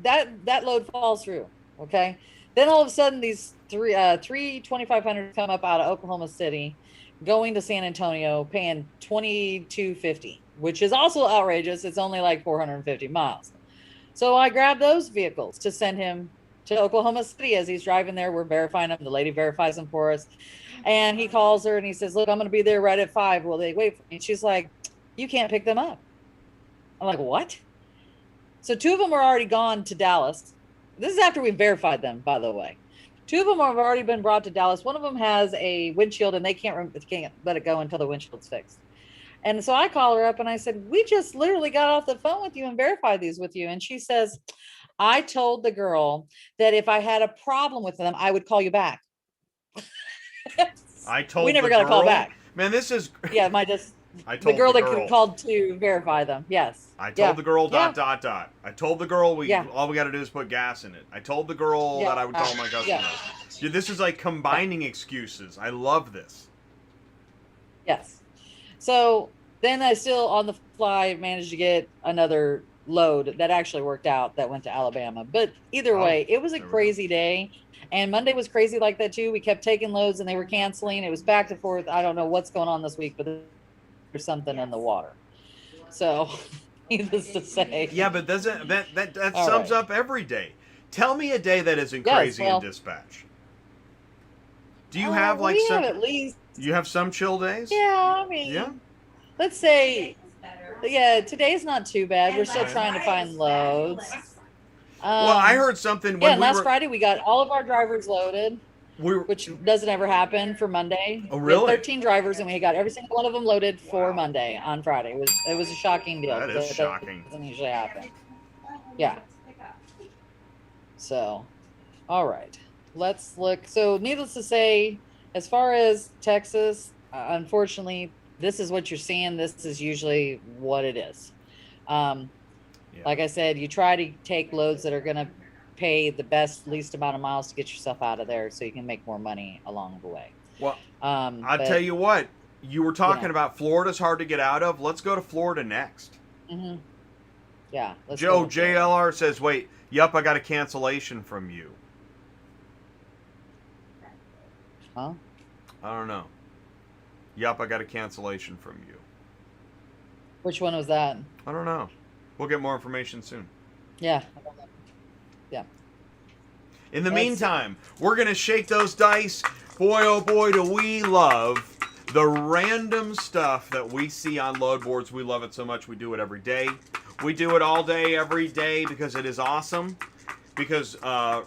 Speaker 2: that load falls through, okay? Then all of a sudden, these three 2500s come up out of Oklahoma City, going to San Antonio, paying $22.50, which is also outrageous. It's only like 450 miles. So I grabbed those vehicles to send him to Oklahoma City as he's driving there. We're verifying them. The lady verifies them for us. And he calls her and he says, look, I'm going to be there right at 5. Will they wait for me? And she's like, you can't pick them up. I'm like, what? So 2 of them are already gone to Dallas. This is after we verified them, by the way. 2 of them have already been brought to Dallas. One of them has a windshield and they can't let it go until the windshield's fixed. And so I call her up and I said, we just literally got off the phone with you and verified these with you. And she says, I told the girl that if I had a problem with them, I would call you back.
Speaker 1: We
Speaker 2: never got a call back.
Speaker 1: Man, this is...
Speaker 2: Yeah, the girl that called to verify them. Yes.
Speaker 1: I told the girl ... I told the girl all we got to do is put gas in it. I told the girl that I would call my customer. Dude, this is like combining excuses. I love this.
Speaker 2: Yes. So then I still on the fly managed to get another load that actually worked out that went to Alabama. But either way, it was a crazy day. And Monday was crazy like that too. We kept taking loads and they were canceling. It was back and forth. I don't know what's going on this week, but there's something in the water. So needless to say.
Speaker 1: Yeah, but doesn't that sums up every day. Tell me a day that isn't crazy in dispatch. Do you have like some
Speaker 2: at least
Speaker 1: you have some chill days?
Speaker 2: Yeah, I mean let's say today's not too bad. We're still trying to find loads.
Speaker 1: Well, I heard something when
Speaker 2: last Friday we got all of our drivers loaded. Which doesn't ever happen for Monday.
Speaker 1: Oh, really?
Speaker 2: We had 13 drivers, and we got every single one of them loaded for Monday on Friday. It was a shocking deal.
Speaker 1: That is shocking.
Speaker 2: It doesn't usually happen. Yeah. So, all right. Let's look. So, needless to say, as far as Texas, unfortunately, this is what you're seeing. This is usually what it is. Like I said, you try to take loads that are going to pay the least amount of miles to get yourself out of there so you can make more money along the way.
Speaker 1: Well, I'll tell you what, you were talking about Florida's hard to get out of. Let's go to Florida next.
Speaker 2: Mm-hmm. Yeah.
Speaker 1: Joe JLR says, wait, yup, I got a cancellation from you.
Speaker 2: Huh?
Speaker 1: I don't know. Yup, I got a cancellation from you.
Speaker 2: Which one was that?
Speaker 1: I don't know. We'll get more information soon.
Speaker 2: Yeah. Yeah.
Speaker 1: In the meantime, we're going to shake those dice. Boy, oh boy, do we love the random stuff that we see on load boards. We love it so much we do it every day. We do it all day, every day, because it is awesome. because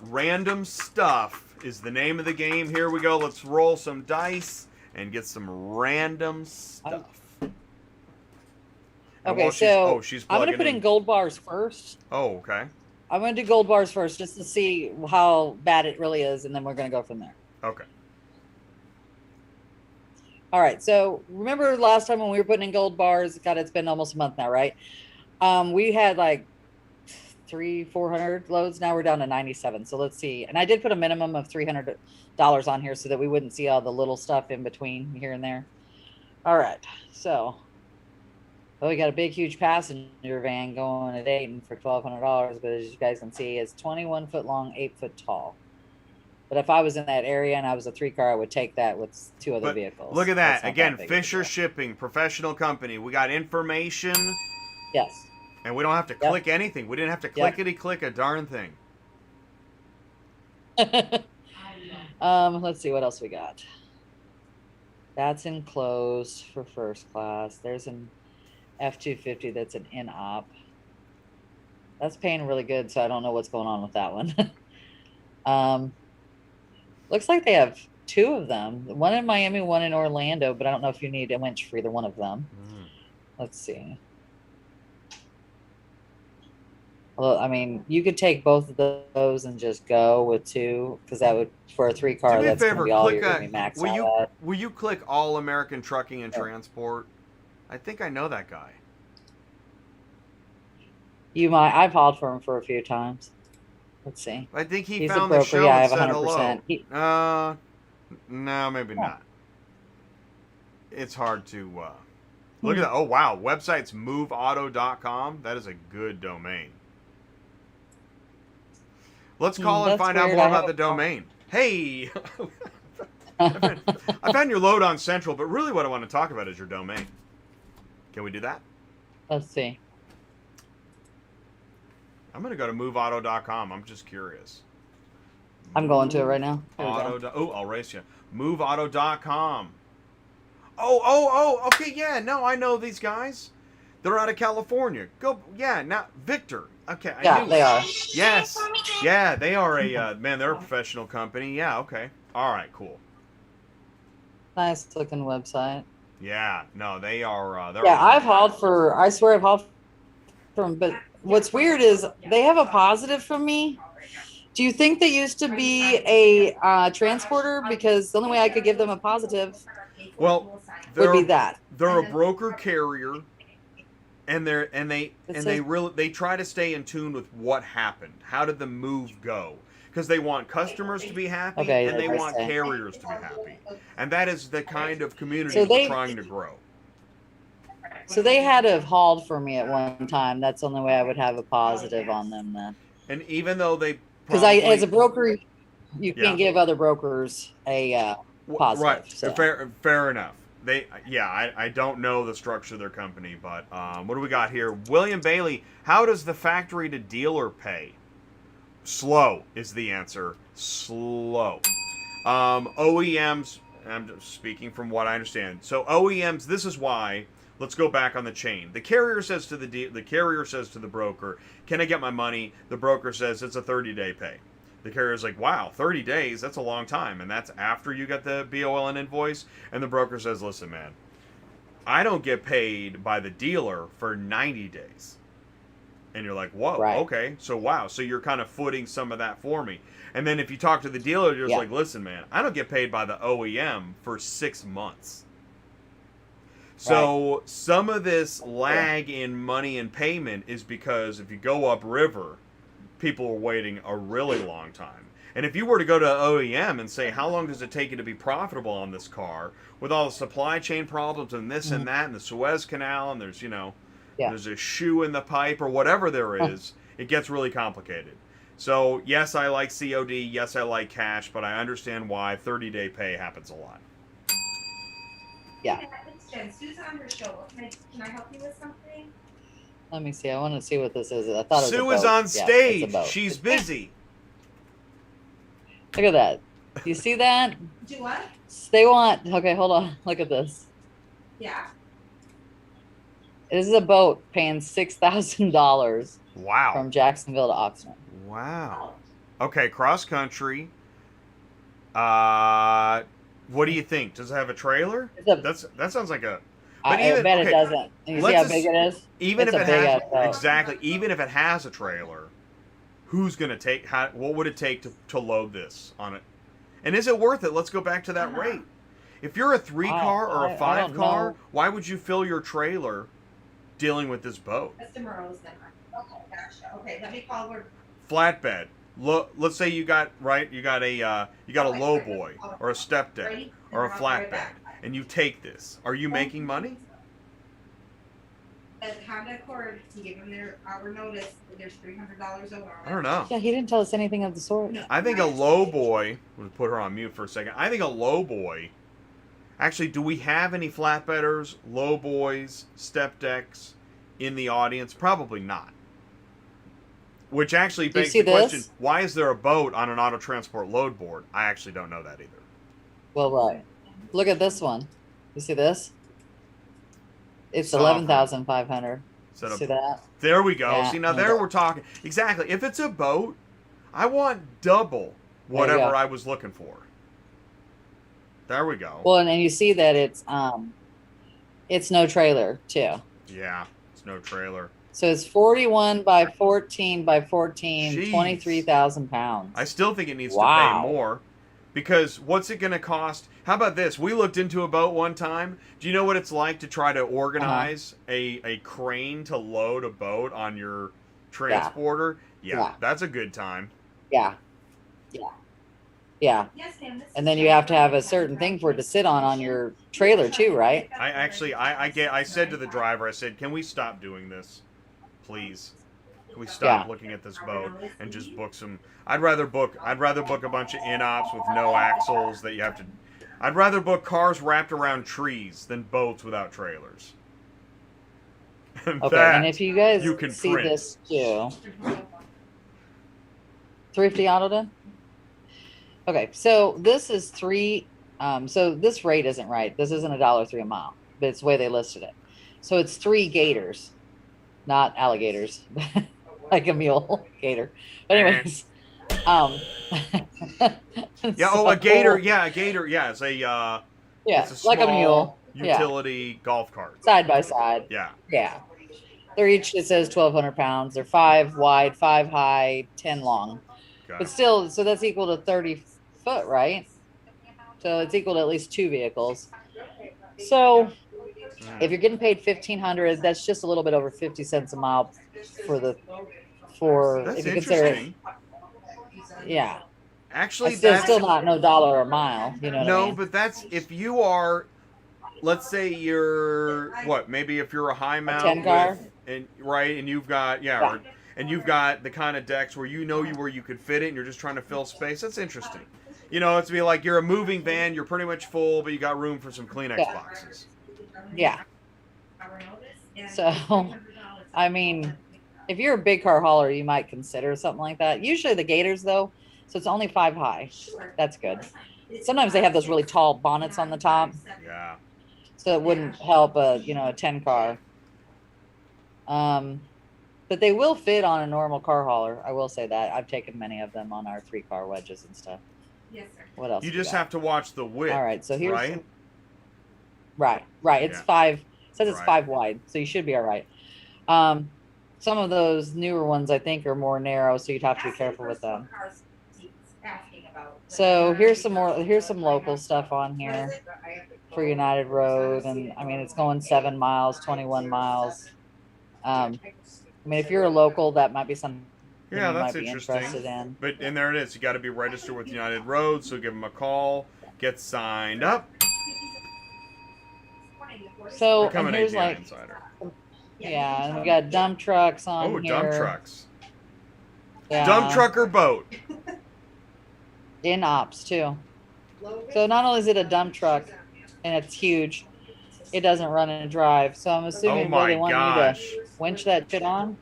Speaker 1: random stuff is the name of the game. Here we go. Let's roll some dice and get some random stuff.
Speaker 2: Okay, so
Speaker 1: she's
Speaker 2: I'm going to
Speaker 1: plugging
Speaker 2: put in gold bars first.
Speaker 1: Oh, okay.
Speaker 2: I'm going to do gold bars first just to see how bad it really is, and then we're going to go from there.
Speaker 1: Okay.
Speaker 2: All right, so remember last time when we were putting in gold bars? God, it's been almost a month now, right? We had like 400 loads. Now we're down to 97. So let's see. And I did put a minimum of $300 on here so that we wouldn't see all the little stuff in between here and there. All right, so we got a big, huge passenger van going to Dayton for $1,200, but as you guys can see, it's 21 foot long, 8 foot tall. But if I was in that area and I was a 3-car, I would take that with 2 other vehicles.
Speaker 1: Look at that. Again,
Speaker 2: that
Speaker 1: Fisher Shipping, professional company. We got information.
Speaker 2: Yes.
Speaker 1: And we don't have to click anything. We didn't have to clickety-click a darn thing.
Speaker 2: Let's see what else we got. That's enclosed for first class. There's an F-250 that's an in-op. That's paying really good, so I don't know what's going on with that one. Looks like they have 2 of them. One in Miami, one in Orlando, but I don't know if you need a winch for either one of them. Let's see. Well, I mean, you could take both of those and just go with 2, because that would, for a 3-car, that's going to be all you're going to be maxed out at.
Speaker 1: Will you click All American Trucking and Transport? I think I know that guy.
Speaker 2: You might. I've hauled for him for a few times. Let's see.
Speaker 1: I think
Speaker 2: He's
Speaker 1: found
Speaker 2: a broker.
Speaker 1: the show
Speaker 2: Yeah, I
Speaker 1: and
Speaker 2: have
Speaker 1: said
Speaker 2: 100%.
Speaker 1: hello. No, maybe not. It's hard to look at that. Oh wow, website's moveauto.com. That is a good domain. Let's call and find out more about the domain. Hey, I found your load on Central, but really what I want to talk about is your domain. Can we do that?
Speaker 2: Let's see.
Speaker 1: I'm going to go to moveauto.com. I'm just curious.
Speaker 2: I'm going to it right now.
Speaker 1: I'll race you. Moveauto.com. Oh, okay, yeah, no, I know these guys. They're out of California. Now, Victor. Okay, I knew
Speaker 2: they are.
Speaker 1: Yes. Yeah, they are they're a professional company. Yeah, okay. All right, cool.
Speaker 2: Nice looking website.
Speaker 1: Yeah, no, they are.
Speaker 2: I've hauled for, I swear I've hauled from, but what's weird is they have a positive from me. Do you think they used to be a transporter? Because the only way I could give them a positive would be that.
Speaker 1: They're a broker carrier, and they try to stay in tune with what happened. How did the move go? Because they want customers to be happy, and they want carriers to be happy. And that is the kind of community we're trying to grow.
Speaker 2: So they had to have hauled for me at one time. That's the only way I would have a positive on them then.
Speaker 1: And even though they
Speaker 2: because as a broker, you can't give other brokers a positive.
Speaker 1: Right.
Speaker 2: So.
Speaker 1: Fair enough. I don't know the structure of their company, but what do we got here? William Bailey, how does the factory to dealer pay? Slow is the answer. Slow. OEMs, I'm just speaking from what I understand. So OEMs, this is why. Let's go back on the chain. The carrier says to the carrier says to the broker, "Can I get my money?" The broker says it's a 30-day pay. The carrier's like, "Wow, 30 days? That's a long time." And that's after you get the BOL and invoice. And the broker says, "Listen, man, I don't get paid by the dealer for 90 days." And you're like, "Whoa, okay." So wow, so you're kind of footing some of that for me. And then if you talk to the dealer, you're just like, "Listen, man, I don't get paid by the OEM for 6 months." So some of this lag in money and payment is because if you go upriver, people are waiting a really long time. And if you were to go to OEM and say, how long does it take you to be profitable on this car with all the supply chain problems and this and that and the Suez Canal and there's, there's a shoe in the pipe or whatever there is, it gets really complicated. So yes, I like COD. Yes, I like cash, but I understand why 30-day pay happens a lot.
Speaker 2: Yeah.
Speaker 3: Sue's on her show. Can I help you with something?
Speaker 2: Let me see. I want to see what this is. I thought it was
Speaker 1: Sue
Speaker 2: a
Speaker 1: is
Speaker 2: boat.
Speaker 1: on stage.
Speaker 2: Yeah,
Speaker 1: she's busy.
Speaker 2: Look at that. You see that?
Speaker 3: Do what?
Speaker 2: They want. Okay, hold on. Look at this.
Speaker 3: Yeah.
Speaker 2: This is a boat paying $6,000.
Speaker 1: Wow.
Speaker 2: From Jacksonville to Oxnard.
Speaker 1: Wow. Okay, cross country. What do you think? Does it have a trailer? That sounds like a. But
Speaker 2: I
Speaker 1: even
Speaker 2: bet it
Speaker 1: okay,
Speaker 2: doesn't. And you see how big it is?
Speaker 1: even
Speaker 2: It's
Speaker 1: if
Speaker 2: a
Speaker 1: it
Speaker 2: big
Speaker 1: has
Speaker 2: ass boat.
Speaker 1: exactly, even if it has a trailer, who's gonna take? What would it take to load this on it? And is it worth it? Let's go back to that rate. If you're a 3-car or a
Speaker 2: I
Speaker 1: 5-car,
Speaker 2: don't know.
Speaker 1: why would you fill your trailer dealing with this boat?
Speaker 3: Mr. Morrow's then. Okay, gotcha. Okay, let me call her.
Speaker 1: Flatbed. Let's say you got a low boy or a step deck or a flatbed, and you take this. Are you making money?
Speaker 3: The Honda Accord, to give them their hour notice, there's $300 over.
Speaker 1: I don't know.
Speaker 2: Yeah, he didn't tell us anything of the sort.
Speaker 3: No.
Speaker 1: I think a low boy. We'll put her on mute for a second. I think a low boy. Actually, do we have any flatbedders, low boys, step decks in the audience? Probably not. Which actually begs the question, why is there a boat on an auto transport load board? I actually don't know that either.
Speaker 2: Well, right. Look at this one. You see this? It's
Speaker 1: Sovereign.
Speaker 2: 11,500. See that?
Speaker 1: There we go.
Speaker 2: Yeah,
Speaker 1: See, now there we're talking. Exactly. If it's a boat, I want double whatever I was looking for. There we go.
Speaker 2: Well, and you see that it's no trailer too.
Speaker 1: Yeah, it's no trailer.
Speaker 2: So it's 41 by 14 by 14,
Speaker 1: Jeez.
Speaker 2: 23,000 pounds.
Speaker 1: I still think it needs to pay more. Because what's it going to cost? How about this? We looked into a boat one time. Do you know what it's like to try to organize a crane to load a boat on your transporter? Yeah, that's a good time.
Speaker 2: Yeah.
Speaker 3: Yes, ma'am,
Speaker 2: And then you have to have a certain thing for it to sit on your trailer too, right?
Speaker 1: I said to the driver, I said, can we stop doing this? Please. Can we stop looking at this boat and just book some? I'd rather book a bunch of in-ops with no axles that you have to. I'd rather book cars wrapped around trees than boats without trailers.
Speaker 2: Okay, and if you guys see this too, Thrifty Autoden. Okay, so this is so this rate isn't right. This isn't $1.03 a mile, but it's the way they listed it. So it's 3 gators, not alligators, like a mule gator. But anyways,
Speaker 1: yeah. Oh, a gator. Yeah, a gator. Yeah, it's a it's a
Speaker 2: like a mule
Speaker 1: utility golf cart.
Speaker 2: Side by side.
Speaker 1: Yeah.
Speaker 2: They're each, it says 1,200 pounds. They're 5 wide, 5 high, 10 long. But still, so that's equal to 30 foot, right? So it's equal to at least 2 vehicles. So if you're getting paid $1,500, that's just a little bit over 50 cents a mile for
Speaker 1: that's
Speaker 2: if you consider it. Yeah.
Speaker 1: Actually,
Speaker 2: that's still not no dollar a mile. You know what I mean?
Speaker 1: But that's if you are, let's say you're maybe if you're a high mount
Speaker 2: 10-car,
Speaker 1: and you've got and you've got the kind of decks where where you could fit it and you're just trying to fill space. That's interesting. You know, it's be like you're a moving van, you're pretty much full, but you got room for some Kleenex boxes.
Speaker 2: Yeah. So, I mean, if you're a big car hauler, you might consider something like that. Usually the gators, though, so it's only 5 high. That's good. Sometimes they have those really tall bonnets on the top.
Speaker 1: Yeah.
Speaker 2: So it wouldn't help a 10 car. But they will fit on a normal car hauler. I will say that. I've taken many of them on our 3-car wedges and stuff.
Speaker 3: Yes, sir.
Speaker 2: What else?
Speaker 1: You just have to watch the width.
Speaker 2: All right. So here's
Speaker 1: right.
Speaker 2: Right. It's 5. It says it's
Speaker 1: Right.
Speaker 2: 5 wide, so you should be all right. Some of those newer ones I think are more narrow, so you'd have to be careful with them. So here's some local stuff on here for United Road, and I mean it's going 7 miles, 21 miles. I mean if you're a local, that might be something you might be interested in.
Speaker 1: But and there it is. You got to be registered with United Road, so give them a call, get signed up.
Speaker 2: So
Speaker 1: Become
Speaker 2: and
Speaker 1: an
Speaker 2: here's
Speaker 1: ATM insider.
Speaker 2: and we got dump trucks on here.
Speaker 1: Oh, dump trucks.
Speaker 2: Yeah.
Speaker 1: Dump truck or boat?
Speaker 2: In ops too. So not only is it a dump truck and it's huge, it doesn't run and drive. So I'm assuming they want you to winch that shit on.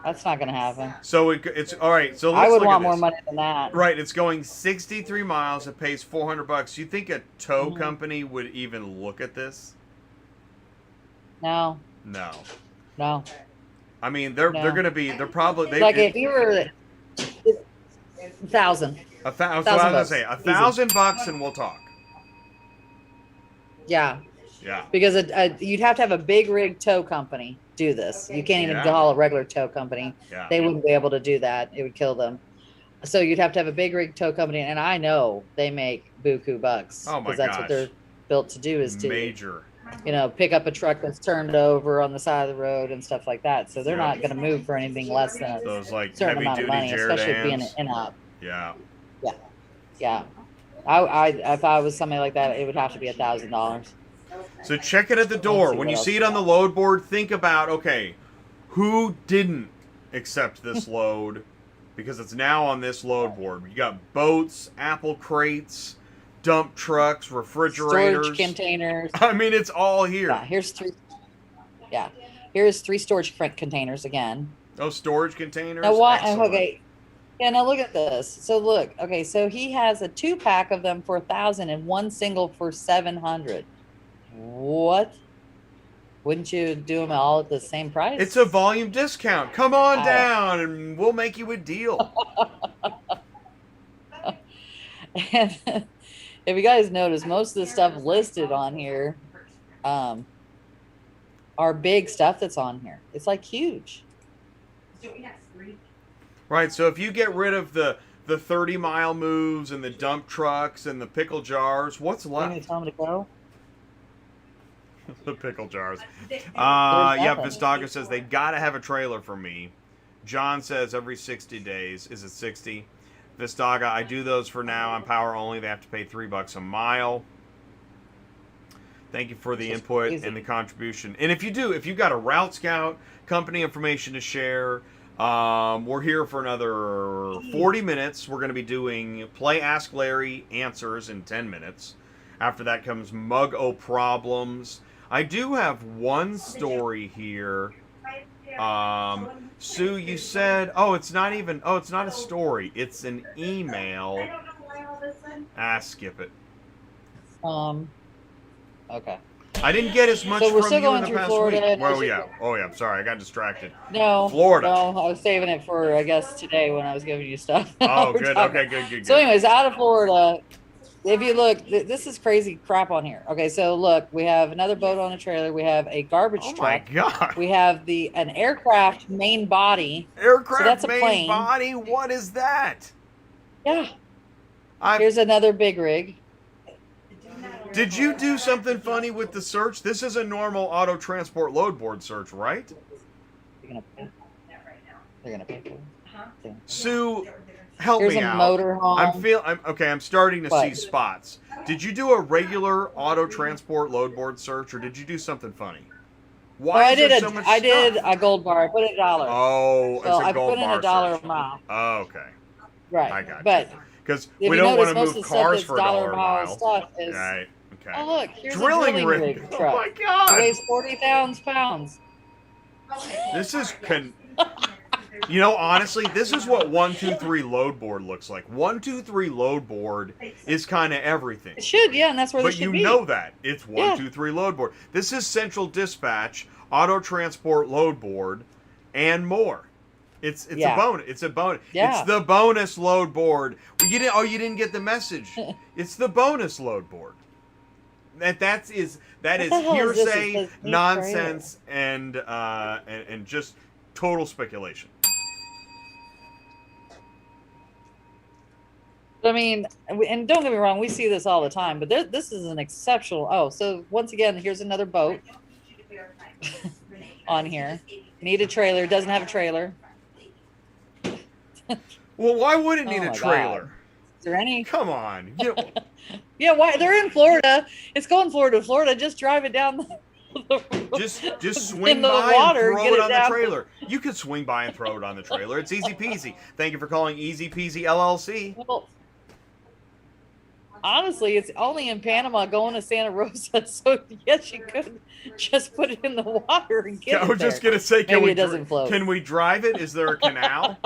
Speaker 2: That's not gonna happen.
Speaker 1: So it's all right. So
Speaker 2: I would want more money than that.
Speaker 1: Right, it's going 63 miles. It pays $400. You think a tow company would even look at this?
Speaker 2: No.
Speaker 1: No.
Speaker 2: No.
Speaker 1: I mean, they're probably
Speaker 2: like if you were 1,000.
Speaker 1: So I was gonna say
Speaker 2: $1,000.
Speaker 1: $1,000 and we'll talk.
Speaker 2: Yeah,
Speaker 1: Yeah.
Speaker 2: because you'd have to have a big rig tow company do this. You can't even
Speaker 1: Yeah.
Speaker 2: call a regular tow company.
Speaker 1: Yeah.
Speaker 2: They wouldn't be able to do that. It would kill them. So you'd have to have a big rig tow company, and I know they make buku bucks
Speaker 1: Oh my
Speaker 2: because that's what
Speaker 1: gosh.
Speaker 2: they're built to do, is to
Speaker 1: Major.
Speaker 2: pick up a truck that's turned over on the side of the road and stuff like that. So they're
Speaker 1: Yeah.
Speaker 2: not going to move for anything less than a
Speaker 1: Those like
Speaker 2: certain
Speaker 1: heavy
Speaker 2: amount of
Speaker 1: duty
Speaker 2: money, especially being
Speaker 1: Jaredans.
Speaker 2: in up.
Speaker 1: Yeah.
Speaker 2: Yeah. I if I was somebody like that, it would have to be $1,000.
Speaker 1: So check it at the door. When you see it on the load board, think about, okay, who didn't accept this load? Because it's now on this load board. You got boats, apple crates, dump trucks, refrigerators,
Speaker 2: Storage containers.
Speaker 1: I mean, it's all here.
Speaker 2: Yeah, here's 3. Yeah, here's 3 storage containers again.
Speaker 1: Those storage containers.
Speaker 2: Now what?
Speaker 1: Excellent.
Speaker 2: Okay. Yeah, now look at this. So look, okay, so he has a 2-pack of them for 1,000 and one single for 700. What? Wouldn't you do them all at the same price?
Speaker 1: It's a volume discount. Come on down and we'll make you a deal.
Speaker 2: And if you guys notice, most of the stuff listed on here are big stuff that's on here. It's like huge.
Speaker 1: Right, so if you get rid of the 30-mile moves and the dump trucks and the pickle jars, what's
Speaker 2: You want me
Speaker 1: left?
Speaker 2: to tell them to go?
Speaker 1: The pickle jars.
Speaker 2: There's
Speaker 1: Yeah,
Speaker 2: nothing.
Speaker 1: Vistaga says they gotta have a trailer for me. John says every 60 days. Is it 60? Vistaga, I do those for now. I'm power only. They have to pay $3 a mile. Thank you for the
Speaker 2: Which is
Speaker 1: input
Speaker 2: crazy.
Speaker 1: and the contribution. And if you've got a Route Scout company information to share, we're here for another 40 minutes. We're going to be doing Play Ask Larry answers in 10 minutes. After that comes Mug O Problems. I do have one story here. Sue, you said, it's not a story. It's an email. Skip it.
Speaker 2: Okay.
Speaker 1: I didn't get as much
Speaker 2: So we're
Speaker 1: from
Speaker 2: still
Speaker 1: you in
Speaker 2: going
Speaker 1: the
Speaker 2: through
Speaker 1: past
Speaker 2: Florida,
Speaker 1: week.
Speaker 2: and
Speaker 1: Well,
Speaker 2: as you-
Speaker 1: yeah. Oh, yeah. I'm sorry. I got distracted.
Speaker 2: No,
Speaker 1: Florida.
Speaker 2: No, I was saving it for, I guess, today when I was giving you stuff.
Speaker 1: Oh,
Speaker 2: We're
Speaker 1: good.
Speaker 2: talking-
Speaker 1: Okay, good.
Speaker 2: So, anyways, out of Florida, if you look, this is crazy crap on here. Okay, so look, we have another boat on a trailer. We have a garbage
Speaker 1: Oh my
Speaker 2: truck.
Speaker 1: God.
Speaker 2: We have an aircraft main body.
Speaker 1: Aircraft
Speaker 2: So that's a
Speaker 1: main
Speaker 2: plane.
Speaker 1: body? What is that?
Speaker 2: Yeah.
Speaker 1: I've
Speaker 2: Here's another big rig.
Speaker 1: Did you do something funny with the search? This is a normal auto transport load board search, right?
Speaker 2: They're gonna pay. They're gonna pay for it.
Speaker 1: Sue, help
Speaker 2: Here's
Speaker 1: me
Speaker 2: a
Speaker 1: out.
Speaker 2: motorhome.
Speaker 1: I'm starting to
Speaker 2: What?
Speaker 1: see spots. Did you do a regular auto transport load board search, or did you do something funny? Why
Speaker 2: I
Speaker 1: is there
Speaker 2: did
Speaker 1: so much
Speaker 2: I did
Speaker 1: stuff?
Speaker 2: a gold bar. I put $1.
Speaker 1: Oh, it's
Speaker 2: So
Speaker 1: a
Speaker 2: I
Speaker 1: gold
Speaker 2: put in
Speaker 1: bar
Speaker 2: $1
Speaker 1: search.
Speaker 2: a mile.
Speaker 1: Oh, okay.
Speaker 2: Right.
Speaker 1: I got you.
Speaker 2: But
Speaker 1: Because
Speaker 2: if
Speaker 1: we
Speaker 2: you
Speaker 1: don't
Speaker 2: notice,
Speaker 1: want to
Speaker 2: most
Speaker 1: move
Speaker 2: of the stuff
Speaker 1: cars
Speaker 2: that's
Speaker 1: for
Speaker 2: dollar
Speaker 1: $1 a
Speaker 2: mile
Speaker 1: mile.
Speaker 2: stuff is.
Speaker 1: Right. Okay.
Speaker 2: Oh look, here's
Speaker 1: Drilling
Speaker 2: a drilling rig
Speaker 1: Oh
Speaker 2: truck.
Speaker 1: my
Speaker 2: It
Speaker 1: God.
Speaker 2: weighs 40,000 pounds.
Speaker 1: This is honestly, this is what 123 load board looks like. 123 load board is kind of everything.
Speaker 2: It should, yeah, and that's where
Speaker 1: But
Speaker 2: they should
Speaker 1: you
Speaker 2: be.
Speaker 1: know that. It's 123 load board. This is Central Dispatch, Auto Transport load board, and more. It's
Speaker 2: Yeah.
Speaker 1: a bonus. It's a bonus.
Speaker 2: Yeah.
Speaker 1: It's the bonus load board. Well, you didn't get the message. It's the bonus load board. That is
Speaker 2: the hell is this? It
Speaker 1: hearsay,
Speaker 2: says new
Speaker 1: nonsense, and just total speculation.
Speaker 2: I mean, and don't get me wrong, we see this all the time, but this is an exceptional. Oh, so once again, here's another boat on here. Need a trailer, doesn't have a trailer.
Speaker 1: Well, why would it
Speaker 2: Oh
Speaker 1: need a
Speaker 2: my
Speaker 1: trailer?
Speaker 2: God. Is there any?
Speaker 1: Come on.
Speaker 2: Yeah, why? They're in Florida. It's going Florida to Florida. Just drive it down the
Speaker 1: Just swing
Speaker 2: in the
Speaker 1: by
Speaker 2: water,
Speaker 1: and throw
Speaker 2: get
Speaker 1: it
Speaker 2: it
Speaker 1: on the
Speaker 2: down.
Speaker 1: trailer. You could swing by and throw it on the trailer. It's easy peasy. Thank you for calling Easy Peasy LLC.
Speaker 2: Well, honestly, it's only in Panama going to Santa Rosa, so yes, you could just put it in the water and get
Speaker 1: I
Speaker 2: it
Speaker 1: was
Speaker 2: there.
Speaker 1: just gonna say,
Speaker 2: Maybe it doesn't float.
Speaker 1: can we drive it? Is there a canal?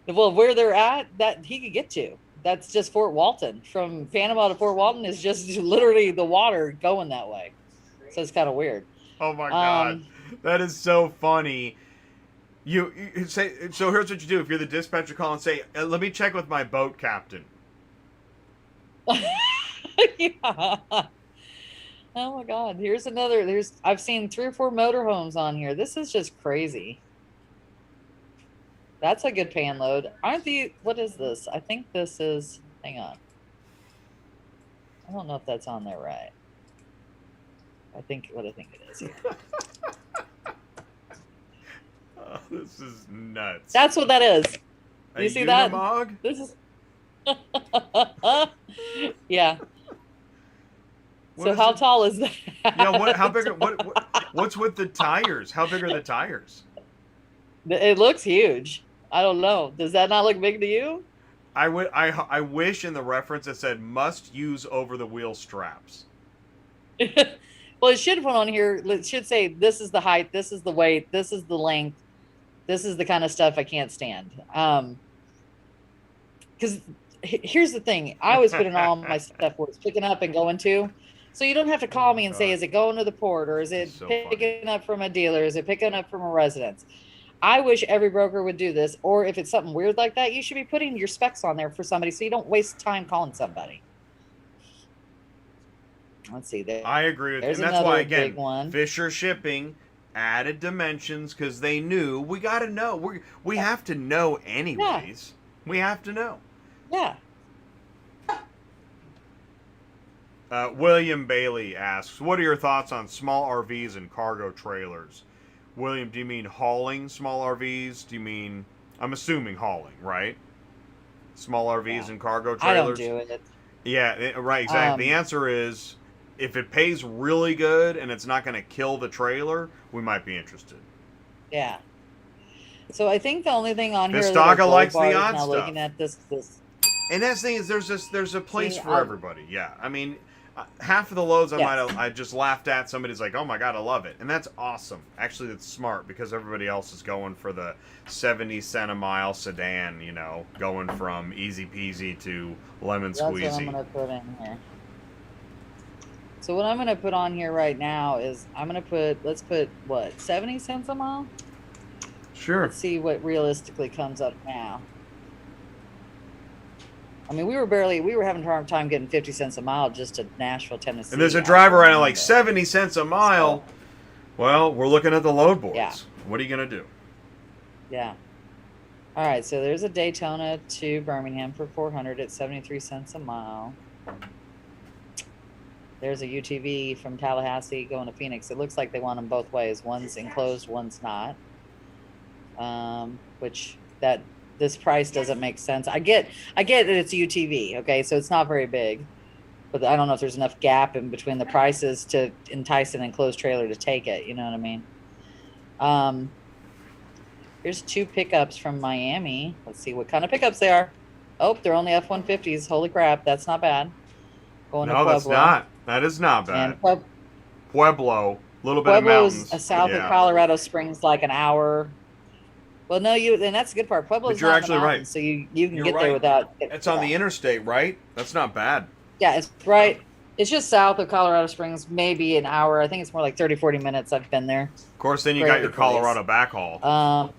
Speaker 2: Well, where they're at, that he could get to. That's just Fort Walton. From Panama to Fort Walton is just literally the water going that way. So it's kind of weird.
Speaker 1: Oh my God, that is so funny. You say, so here's what you do. If you're the dispatcher, call and say, let me check with my boat captain.
Speaker 2: Yeah. Oh my God. Here's another. I've seen 3 or 4 motorhomes on here. This is just crazy. That's a good pan load. What is this? I think this is, hang on. I don't know if that's on there right. I think it is here.
Speaker 1: Oh, this is nuts.
Speaker 2: That's what that is.
Speaker 1: A
Speaker 2: You see that?
Speaker 1: Unimog?
Speaker 2: This is. Yeah.
Speaker 1: What
Speaker 2: So
Speaker 1: is
Speaker 2: how
Speaker 1: it?
Speaker 2: tall is that?
Speaker 1: Yeah, how big what's with the tires? How big are the tires?
Speaker 2: It looks huge. I don't know. Does that not look big to you?
Speaker 1: I wish in the reference it said must use over the wheel straps.
Speaker 2: Well, it should put on here. It should say this is the height, this is the weight, this is the length, this is the kind of stuff I can't stand. Because here's the thing: I always put in all my stuff where it's picking up and going to, so you don't have to call me and say, "Is it going to the port, or is it picking up from a dealer? Is it picking up from a residence?" I wish every broker would do this, or if it's something weird like that, you should be putting your specs on there for somebody so you don't waste time calling somebody. Let's see there.
Speaker 1: I agree with you. And that's why, again, Fisher Shipping added dimensions because they knew we got to know. We have to know anyways. Yeah. We have to know.
Speaker 2: Yeah.
Speaker 1: William Bailey asks, what are your thoughts on small RVs and cargo trailers? William, do you mean hauling small RVs? Do you mean, I'm assuming hauling, right? Small RVs and cargo trailers?
Speaker 2: I don't do it.
Speaker 1: Yeah, right, exactly. The answer is, if it pays really good and it's not going to kill the trailer, we might be interested.
Speaker 2: Yeah. So I think the only thing on here
Speaker 1: Vistaga likes the odd
Speaker 2: now
Speaker 1: stuff.
Speaker 2: looking at this.
Speaker 1: And that's the thing is, there's a place for everybody. Yeah, I mean, half of the loads I just laughed at. Somebody's like, "Oh my God, I love it," and that's awesome. Actually, that's smart because everybody else is going for the 70 cent a mile sedan. You know, going from easy peasy to lemon squeezy.
Speaker 2: That's what I'm gonna put in here. So what I'm gonna put on here right now is let's put what, 70 cents a mile?
Speaker 1: Sure.
Speaker 2: Let's see what realistically comes up now. I mean, we were having a hard time getting 50 cents a mile just to Nashville, Tennessee.
Speaker 1: And there's a driver right now like 70 cents a mile. So, well, we're looking at the load boards.
Speaker 2: Yeah.
Speaker 1: What are you going to do?
Speaker 2: Yeah. All right, so there's a Daytona to Birmingham for 400 at 73 cents a mile. There's a UTV from Tallahassee going to Phoenix. It looks like they want them both ways. One's enclosed, one's not. Which this price doesn't make sense. I get that it's a UTV, okay, so it's not very big, but I don't know if there's enough gap in between the prices to entice an enclosed trailer to take it. You know what I mean? Here's 2 pickups from Miami. Let's see what kind of pickups they are. Oh, they're only F-150s. Holy crap, that's not bad. Going to Pueblo.
Speaker 1: That's not. That is not bad.
Speaker 2: And
Speaker 1: Pueblo, a little bit of mountains.
Speaker 2: South of Colorado Springs, like an hour. Well, no, and that's the good part. Pueblo's
Speaker 1: you're
Speaker 2: not
Speaker 1: actually
Speaker 2: in the mountains,
Speaker 1: right.
Speaker 2: So you can get there without.
Speaker 1: It's on the interstate, right? That's not bad.
Speaker 2: Yeah, it's right. It's just south of Colorado Springs, maybe an hour. I think it's more like 30, 40 minutes. I've been there.
Speaker 1: Of course, then you got your Colorado backhaul.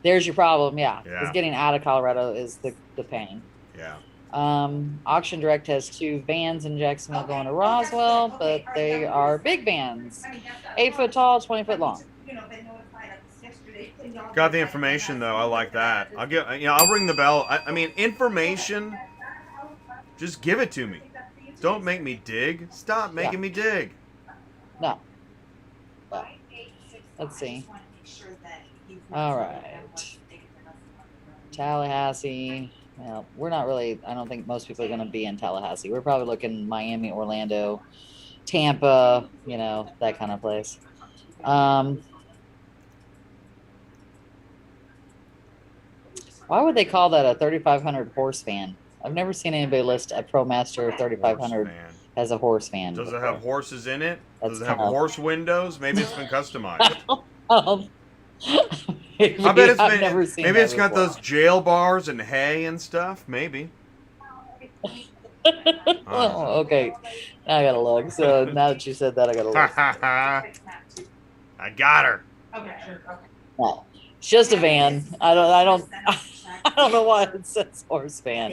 Speaker 2: There's your problem, yeah. Because getting out of Colorado is the pain.
Speaker 1: Yeah.
Speaker 2: Auction Direct has 2 vans in Jacksonville going to Roswell, but they are big vans, 8 foot tall, 20 foot long.
Speaker 1: Got the information though. I like that. I'll ring the bell. I mean, information. Just give it to me. Don't make me dig. Stop making me dig.
Speaker 2: No. Well, let's see. All right. Tallahassee. Well, we're not really. I don't think most people are going to be in Tallahassee. We're probably looking Miami, Orlando, Tampa. You know, that kind of place. Why would they call that a 3,500 horse van? I've never seen anybody list a ProMaster 3,500 as a horse van.
Speaker 1: Does it have horses in it? Does it have horse windows? Maybe it's been customized. I bet it's been. Maybe it's got those jail bars and hay and stuff. Maybe.
Speaker 2: Oh, okay. Now I gotta look. So now that you said that, I gotta look.
Speaker 1: I got her.
Speaker 3: Okay, sure, okay.
Speaker 2: No, it's just a van. I don't know why it says horse van.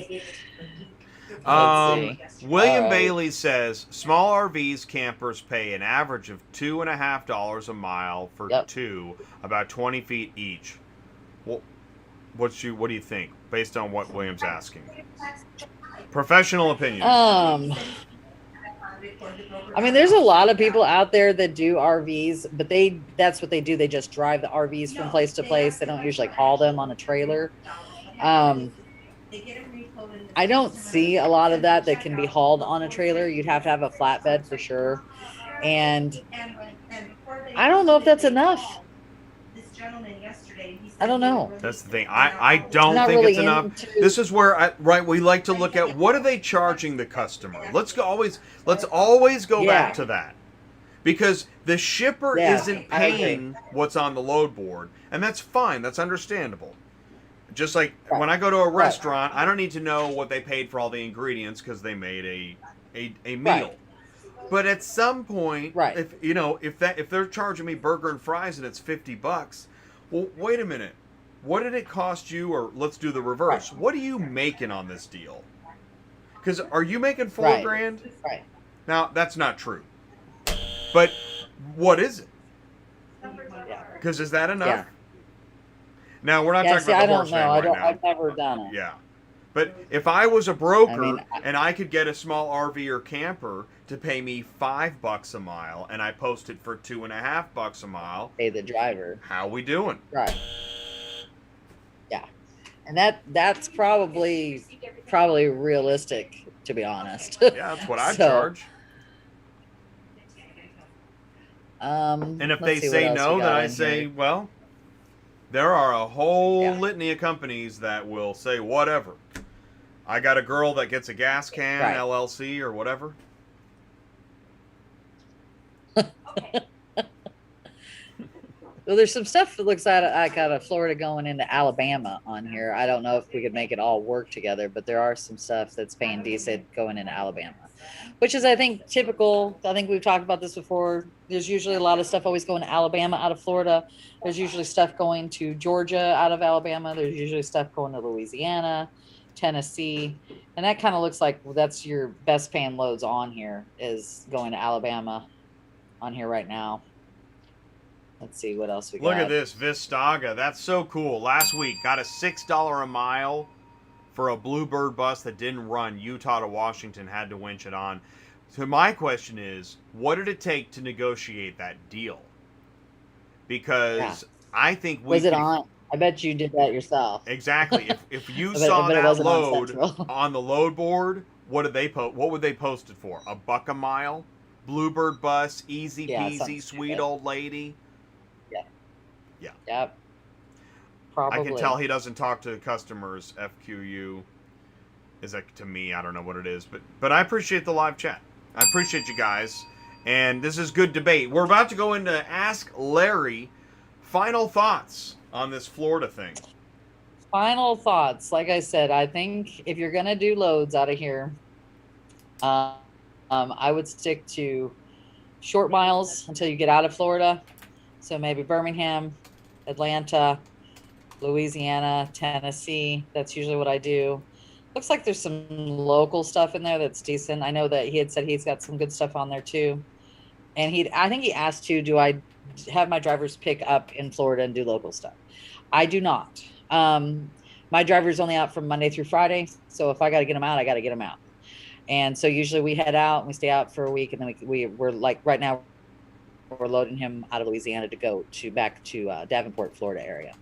Speaker 2: Let's see.
Speaker 1: William
Speaker 2: All right.
Speaker 1: Bailey says small RVs campers pay an average of $2.50 a mile for
Speaker 2: Yep.
Speaker 1: two, about 20 feet each. Well, what do you think based on what William's asking? Professional opinion.
Speaker 2: I mean, there's a lot of people out there that do RVs, but that's what they do. They just drive the RVs from place to place. They don't usually haul them on a trailer. I don't see a lot of that can be hauled on a trailer. You'd have to have a flatbed for sure. And I don't know if that's enough. I don't know.
Speaker 1: That's the thing. I don't
Speaker 2: Not
Speaker 1: think
Speaker 2: really
Speaker 1: it's enough.
Speaker 2: into-
Speaker 1: This is where we like to look at what are they charging the customer. Let's always go back to that. Because the shipper isn't paying what's on the load board, and that's fine. That's understandable. Just like when I go to a restaurant, I don't need to know what they paid for all the ingredients because they made a meal.
Speaker 2: Right.
Speaker 1: But at some point,
Speaker 2: Right.
Speaker 1: if they're charging me burger and fries and it's $50, well, wait a minute. What did it cost you? Or let's do the reverse.
Speaker 2: Right.
Speaker 1: What are you making on this deal? Because are you making $4,000?
Speaker 2: Right.
Speaker 1: Now that's not true. But what is it? Because is that enough?
Speaker 2: Yeah.
Speaker 1: Now we're not talking about the horse van right now.
Speaker 2: I've never done it.
Speaker 1: Yeah. But if I was a broker
Speaker 2: I
Speaker 1: and I could get a small RV or camper to pay me $5 a mile and I post it for $2.50 a mile,
Speaker 2: Pay the driver.
Speaker 1: how we doing?
Speaker 2: Right. Yeah. And that's probably realistic, to be honest.
Speaker 1: Yeah, that's what I
Speaker 2: So,
Speaker 1: charge. And if they
Speaker 2: let's see
Speaker 1: say
Speaker 2: what else
Speaker 1: no,
Speaker 2: we
Speaker 1: then
Speaker 2: got
Speaker 1: I
Speaker 2: in
Speaker 1: say,
Speaker 2: here.
Speaker 1: well, there are a whole
Speaker 2: Yeah.
Speaker 1: litany of companies that will say whatever. I got a girl that gets a gas can,
Speaker 2: Right.
Speaker 1: LLC or whatever.
Speaker 3: Okay.
Speaker 2: Well, there's some stuff that looks like out of Florida going into Alabama on here. I don't know if we could make it all work together, but there are some stuff that's paying decent going into Alabama, which is, I think, typical. I think we've talked about this before. There's usually a lot of stuff always going to Alabama out of Florida. There's usually stuff going to Georgia out of Alabama. There's usually stuff going to Louisiana, Tennessee. And that kind of looks like that's your best paying loads on here is going to Alabama on here right now. Let's see what else we got.
Speaker 1: Look at this Vistaga. That's so cool. Last week got a $6 a mile for a Bluebird bus that didn't run Utah to Washington, had to winch it on. So my question is, what did it take to negotiate that deal? Because I think we
Speaker 2: was it on? I bet you did that yourself.
Speaker 1: Exactly. If you
Speaker 2: I
Speaker 1: saw
Speaker 2: bet it
Speaker 1: that
Speaker 2: wasn't on
Speaker 1: load
Speaker 2: Central.
Speaker 1: on the load board, what would they post it for? $1 a mile? Bluebird bus, easy
Speaker 2: Yeah,
Speaker 1: peasy,
Speaker 2: something
Speaker 1: sweet
Speaker 2: stupid.
Speaker 1: old lady.
Speaker 2: Yep. Probably.
Speaker 1: I can tell he doesn't talk to customers. FQU is that to me? I don't know what it is, but I appreciate the live chat. I appreciate you guys, and this is good debate. We're about to go into Ask Larry. Final thoughts on this Florida thing.
Speaker 2: Final thoughts. Like I said, I think if you're gonna do loads out of here, I would stick to short miles until you get out of Florida. So maybe Birmingham, Atlanta, Louisiana, Tennessee. That's usually what I do. Looks like there's some local stuff in there that's decent. I know that he had said he's got some good stuff on there too. And I think he asked too, do I have my drivers pick up in Florida and do local stuff? I do not. My driver's only out from Monday through Friday. So if I got to get them out, I got to get them out. And so usually we head out and we stay out for a week. And then we're like right now, we're loading him out of Louisiana to go back to Davenport, Florida area.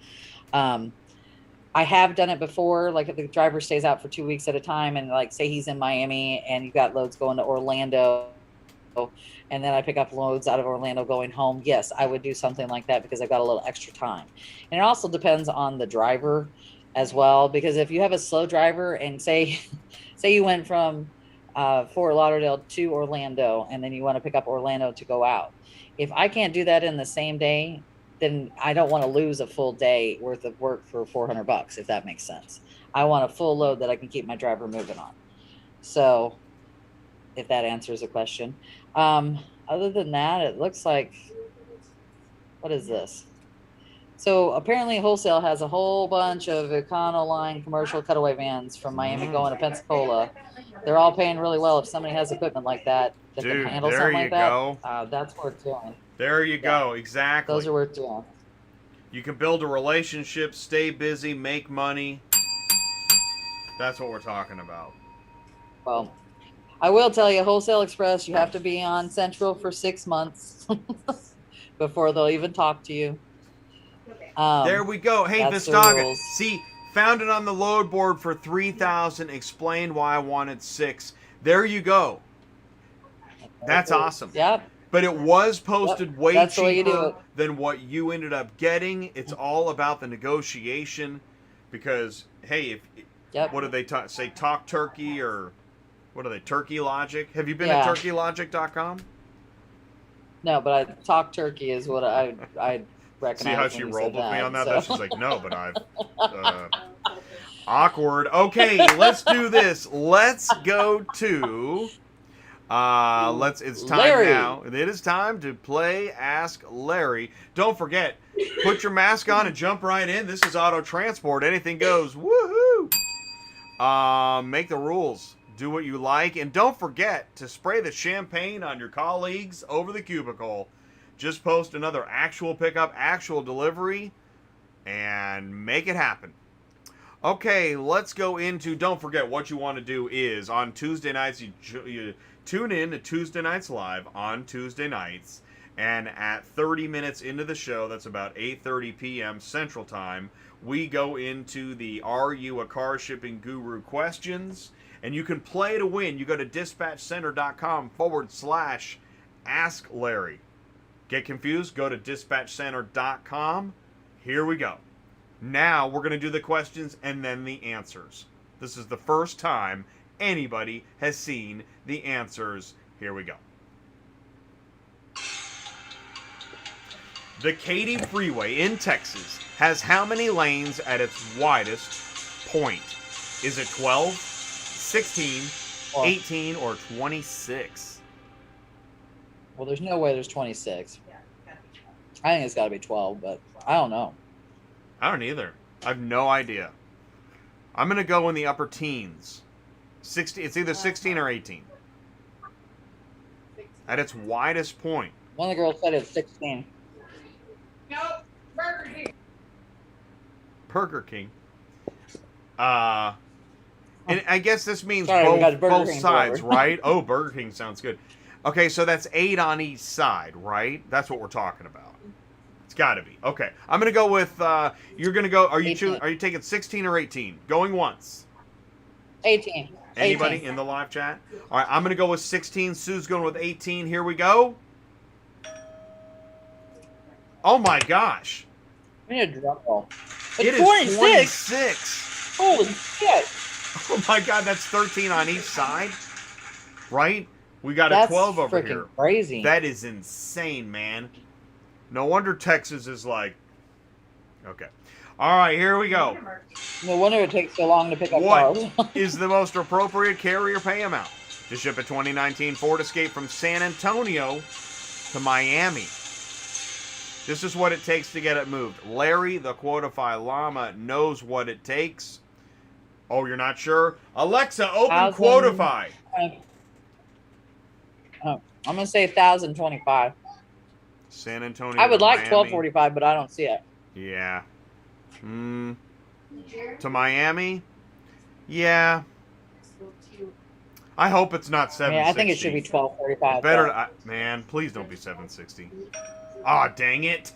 Speaker 2: I have done it before. Like if the driver stays out for 2 weeks at a time and like say he's in Miami and you've got loads going to Orlando and then I pick up loads out of Orlando going home. Yes, I would do something like that because I've got a little extra time. And it also depends on the driver as well, because if you have a slow driver and say you went from Fort Lauderdale to Orlando and then you want to pick up Orlando to go out. If I can't do that in the same day, then I don't want to lose a full day worth of work for $400, if that makes sense. I want a full load that I can keep my driver moving on. So if that answers the question. Other than that, it looks like, what is this? So apparently wholesale has a whole bunch of Econoline commercial cutaway vans from Miami going to Pensacola. They're all paying really well. If somebody has equipment like that that can
Speaker 1: Dude,
Speaker 2: handle
Speaker 1: there
Speaker 2: something
Speaker 1: you
Speaker 2: like that,
Speaker 1: go.
Speaker 2: that's worth doing.
Speaker 1: There you
Speaker 2: Yeah.
Speaker 1: go. Exactly.
Speaker 2: Those are worth doing.
Speaker 1: You can build a relationship, stay busy, make money. That's what we're talking about.
Speaker 2: Well, I will tell you, Wholesale Express, you have to be on Central for 6 months before they'll even talk to you.
Speaker 1: There we go. Hey,
Speaker 2: that's the
Speaker 1: Vistaga.
Speaker 2: rules.
Speaker 1: See, found it on the load board for 3,000. Explained why I wanted 6. There you go. That's awesome.
Speaker 2: Yep.
Speaker 1: But it was posted way
Speaker 2: That's the way you do
Speaker 1: cheaper
Speaker 2: it.
Speaker 1: than what you ended up getting. It's all about the negotiation. Because, hey,
Speaker 2: Yep.
Speaker 1: what do they say? Talk Turkey, or what are they? Turkey Logic? Have you been
Speaker 2: Yeah.
Speaker 1: to turkeylogic.com?
Speaker 2: No, but Talk Turkey is what I recognize.
Speaker 1: See how
Speaker 2: when
Speaker 1: she
Speaker 2: you
Speaker 1: rolled
Speaker 2: said
Speaker 1: with me on that?
Speaker 2: so.
Speaker 1: She's like, no, but I've... awkward. Okay, let's do this. Let's go to... it's time
Speaker 2: Larry.
Speaker 1: now. It is time to play Ask Larry. Don't forget, put your mask on and jump right in. This is Auto Transport. Anything goes. Woohoo! Make the rules. Do what you like. And don't forget to spray the champagne on your colleagues over the cubicle. Just post another actual pickup, actual delivery, and make it happen. Okay, let's go into... Don't forget, what you want to do is, on Tuesday nights, you tune in to Tuesday Nights Live on Tuesday nights, and at 30 minutes into the show, that's about 8:30 p.m. Central Time, we go into the Are You a Car Shipping Guru questions, and you can play to win. You go to dispatchcenter.com/Ask Larry. Get confused? Go to dispatchcenter.com. Here we go. Now we're going to do the questions and then the answers. This is the first time anybody has seen the answers. Here we go. The Katy Freeway in Texas has how many lanes at its widest point? Is it 12, 16, 18, or 26?
Speaker 2: Well, there's no way there's 26. I think it's got to be 12, but I don't know.
Speaker 1: I don't either. I have no idea. I'm going to go in the upper teens. 60. It's either 16 or 18. At its widest point.
Speaker 2: One of the girls said it's 16.
Speaker 3: Nope, Burger King.
Speaker 1: Burger King. And I guess this means
Speaker 2: Sorry, we got Burger
Speaker 1: both
Speaker 2: King
Speaker 1: sides,
Speaker 2: forward.
Speaker 1: right? Oh, Burger King sounds good. Okay, so that's 8 on each side, right? That's what we're talking about. It's got to be. Okay, I'm gonna go with. You're gonna go. Are you
Speaker 2: 18.
Speaker 1: Are you taking 16 or 18? Going once.
Speaker 2: 18.
Speaker 1: Anybody
Speaker 2: 18.
Speaker 1: in the live chat? All right, I'm gonna go with 16. Sue's going with 18. Here we go. Oh my gosh!
Speaker 2: We need a drum roll.
Speaker 1: It
Speaker 2: It's
Speaker 1: is
Speaker 2: 26.
Speaker 1: 26.
Speaker 2: Holy shit!
Speaker 1: Oh my God, that's 13 on each side, right? We got
Speaker 2: That's
Speaker 1: a 12 over
Speaker 2: freaking
Speaker 1: here.
Speaker 2: crazy.
Speaker 1: That is insane, man. No wonder Texas is like, okay. All right, here we go.
Speaker 2: No wonder it takes so long to pick up
Speaker 1: What
Speaker 2: cars.
Speaker 1: is the most appropriate carrier pay amount to ship a 2019 Ford Escape from San Antonio to Miami? This is what it takes to get it moved. Larry, the Quotify Llama, knows what it takes. Oh, you're not sure? Alexa, open
Speaker 2: 1,000.
Speaker 1: Quotify.
Speaker 2: I'm gonna say 1,025.
Speaker 1: San Antonio.
Speaker 2: I would
Speaker 1: to
Speaker 2: like
Speaker 1: Miami.
Speaker 2: 1,245, but I don't see it.
Speaker 1: Yeah. To Miami? Yeah. I hope it's not
Speaker 2: I
Speaker 1: 760.
Speaker 2: mean, I think it should be 1,245.
Speaker 1: Better, man, please don't be 760. Ah, dang it.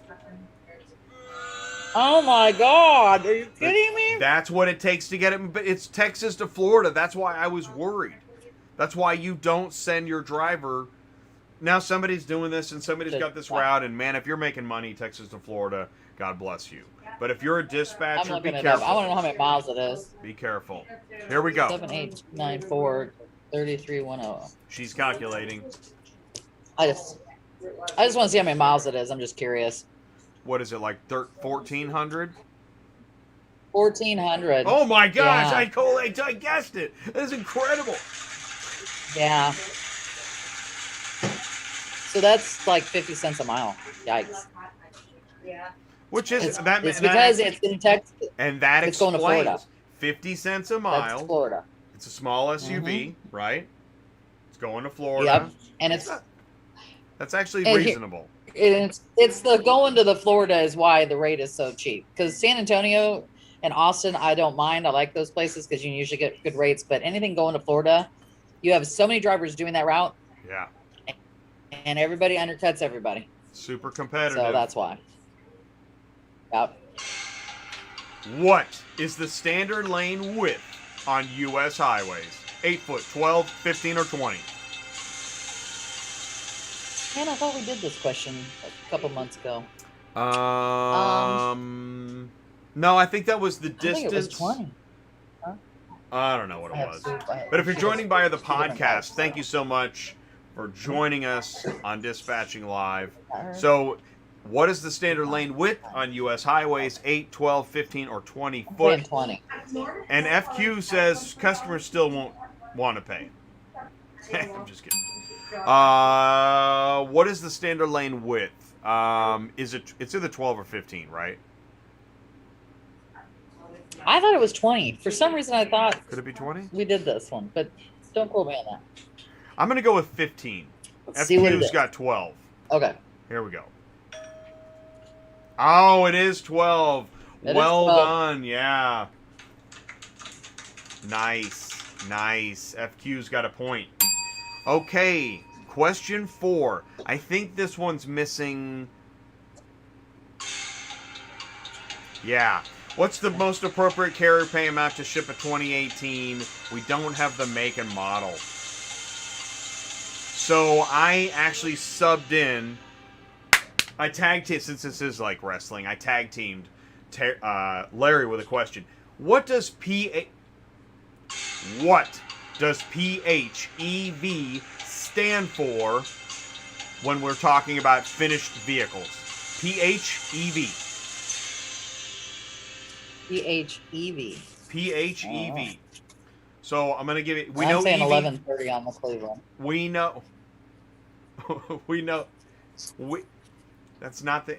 Speaker 2: Oh my God! Are you kidding me?
Speaker 1: That's what it takes to get it. But it's Texas to Florida. That's why I was worried. That's why you don't send your driver. Now somebody's doing this and somebody's got this route. And man, if you're making money, Texas to Florida, God bless you. But if you're a
Speaker 2: I'm
Speaker 1: dispatcher, be
Speaker 2: looking it up. I
Speaker 1: careful.
Speaker 2: want to know how many miles it is.
Speaker 1: Be careful. Here we go.
Speaker 2: 7894 3310.
Speaker 1: She's calculating.
Speaker 2: I just want to see how many miles it is. I'm just curious.
Speaker 1: What is it, like 1,400?
Speaker 2: 1,400.
Speaker 1: Oh my gosh,
Speaker 2: Yeah.
Speaker 1: I guessed it. That is incredible.
Speaker 2: Yeah. So that's like 50 cents a mile. Yikes.
Speaker 3: Yeah.
Speaker 1: Which is
Speaker 2: It's,
Speaker 1: that
Speaker 2: it's
Speaker 1: that-
Speaker 2: because it's in Texas.
Speaker 1: and that
Speaker 2: it's going to Florida.
Speaker 1: explains 50 cents a
Speaker 2: That's
Speaker 1: mile.
Speaker 2: Florida.
Speaker 1: It's a small SUV,
Speaker 2: Mm-hmm.
Speaker 1: right? It's going to Florida.
Speaker 2: Yep. And it's
Speaker 1: That's actually
Speaker 2: and here-
Speaker 1: reasonable.
Speaker 2: it's the going to the Florida is why the rate is so cheap. Because San Antonio and Austin, I don't mind. I like those places because you usually get good rates. But anything going to Florida, you have so many drivers doing that route,
Speaker 1: Yeah.
Speaker 2: and everybody undercuts everybody.
Speaker 1: Super competitive.
Speaker 2: So that's why. Yep.
Speaker 1: What is the standard lane width on U.S. highways? 8 foot, 12, 15, or 20?
Speaker 2: Man, I thought we did this question a couple months ago.
Speaker 1: No, I think that was the
Speaker 2: I
Speaker 1: distance.
Speaker 2: think it was 20.
Speaker 1: I don't know what it was.
Speaker 2: But
Speaker 1: But if you're joining via the podcast, thank you so much for joining us on Dispatching Live. So, what is the standard lane width on U.S. highways? 8, 12, 15, or 20
Speaker 2: I'm
Speaker 1: foot?
Speaker 2: saying 20.
Speaker 1: And FQ says customers still won't want to pay. I'm just kidding. What is the standard lane width? It's either 12 or 15, right?
Speaker 2: I thought it was 20. For some reason, I thought
Speaker 1: Could it be 20?
Speaker 2: we did this one, but don't quote me on that.
Speaker 1: I'm going to go with 15.
Speaker 2: Let's see what it
Speaker 1: FQ's
Speaker 2: is.
Speaker 1: got 12.
Speaker 2: Okay.
Speaker 1: Here we go. Oh, it is 12.
Speaker 2: It is
Speaker 1: Well
Speaker 2: 12.
Speaker 1: done. Yeah. Nice. Nice. FQ's got a point. Okay. Question 4. I think this one's missing. Yeah. What's the most appropriate carrier pay amount to ship a 2018? We don't have the make and model. So I actually subbed in. I tag teamed, since this is like wrestling, I tag teamed Larry with a question. What does PHEV stand for when we're talking about finished vehicles? PHEV.
Speaker 2: PHEV.
Speaker 1: PHEV. So I'm gonna give it.
Speaker 2: I'm saying 11:30 on the Cleveland.
Speaker 1: We know. we know. That's not the.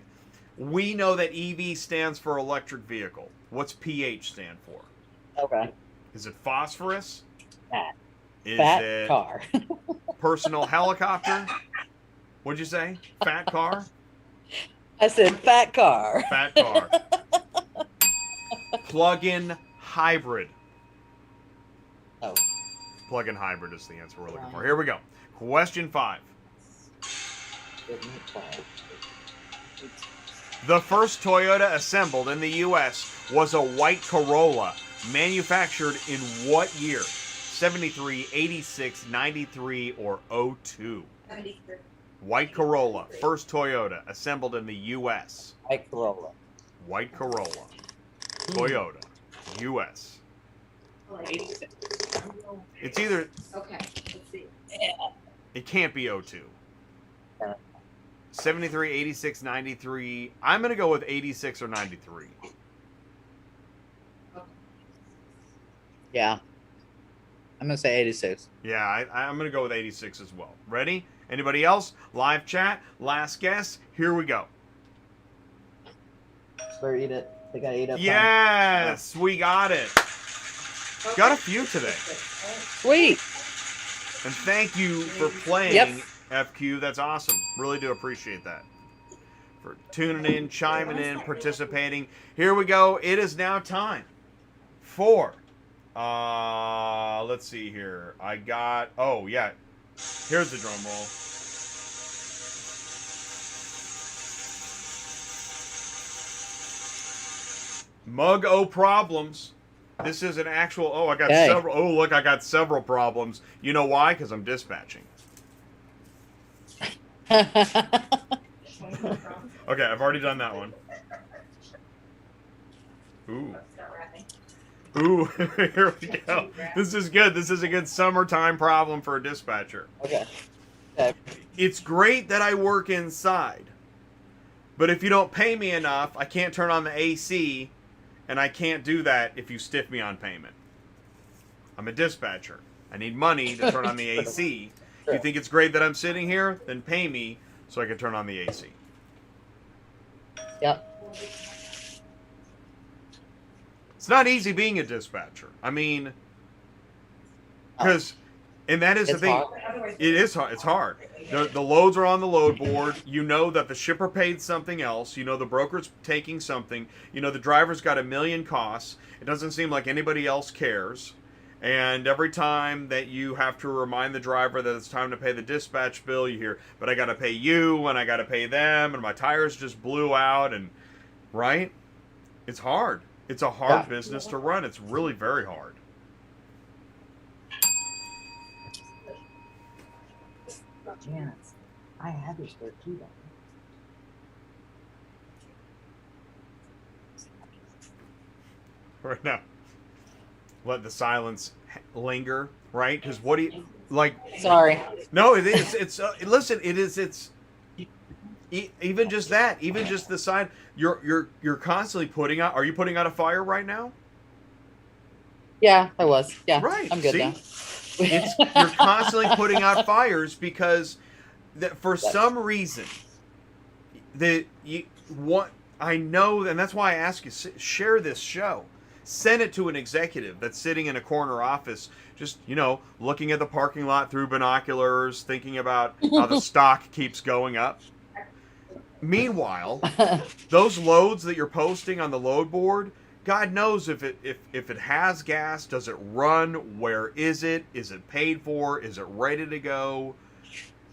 Speaker 1: We know that EV stands for electric vehicle. What's PH stand for?
Speaker 2: Okay.
Speaker 1: Is it phosphorus?
Speaker 2: Fat.
Speaker 1: Is
Speaker 2: Fat
Speaker 1: it
Speaker 2: car.
Speaker 1: personal helicopter? What'd you say? Fat car?
Speaker 2: I said fat car.
Speaker 1: Fat car. Plug-in hybrid.
Speaker 2: Oh.
Speaker 1: Plug-in hybrid is the answer we're looking for. Here we go. Question 5. The first Toyota assembled in the U.S. was a white Corolla, manufactured in what year? 73, 86, 93, or 02?
Speaker 3: 73.
Speaker 1: White Corolla, first Toyota, assembled in the U.S.
Speaker 2: White Corolla.
Speaker 1: White Corolla, Toyota, U.S. It's either,
Speaker 3: Okay, let's see.
Speaker 1: it can't be 02. 73, 86, 93. I'm going to go with 86 or 93.
Speaker 2: Yeah. I'm going to say 86.
Speaker 1: Yeah, I'm going to go with 86 as well. Ready? Anybody else? Live chat, last guess. Here we go.
Speaker 2: Better eat it. They got to eat up.
Speaker 1: Yes, we got it. Got a few today.
Speaker 2: Sweet.
Speaker 1: And thank you for playing,
Speaker 2: Yep.
Speaker 1: FQ. That's awesome. Really do appreciate that. For tuning in, chiming in, participating. Here we go. It is now time for, let's see here. I got, oh, yeah. Here's the drum roll. Mug O problems. This is an actual, oh, I got
Speaker 2: Okay.
Speaker 1: several, oh, look, I got several problems. You know why? Because I'm dispatching. Okay, I've already done that one. Ooh. Ooh, here we go. This is good. This is a good summertime problem for a dispatcher.
Speaker 2: Okay. Okay.
Speaker 1: It's great that I work inside, but if you don't pay me enough, I can't turn on the AC, and I can't do that if you stiff me on payment. I'm a dispatcher. I need money to turn on the AC. If you think it's great that I'm sitting here, then pay me so I can turn on the AC.
Speaker 2: Yep.
Speaker 1: It's not easy being a dispatcher. I mean, because, and that is the
Speaker 2: It's
Speaker 1: thing.
Speaker 2: hard.
Speaker 1: It is hard. It's hard. The loads are on the load board. You know that the shipper paid something else. You know the broker's taking something. You know the driver's got a million costs. It doesn't seem like anybody else cares. And every time that you have to remind the driver that it's time to pay the dispatch bill, you hear, but I got to pay you and I got to pay them and my tires just blew out. And, right? It's hard. It's a hard business to run. It's really very hard.
Speaker 2: Janice, I had your spare key back.
Speaker 1: Right now, let the silence linger, right? Because what do you like?
Speaker 2: Sorry.
Speaker 1: No, it is. It's listen. It is. It's even just that. Even just the sign. You're constantly putting out. Are you putting out a fire right now?
Speaker 2: Yeah, I was. Yeah,
Speaker 1: Right.
Speaker 2: I'm good
Speaker 1: See?
Speaker 2: now.
Speaker 1: You're constantly putting out fires because for some reason I know, and that's why I ask you, share this show. Send it to an executive that's sitting in a corner office, just, looking at the parking lot through binoculars, thinking about how the stock keeps going up. Meanwhile, those loads that you're posting on the load board, God knows if it has gas, does it run? Where is it? Is it paid for? Is it ready to go?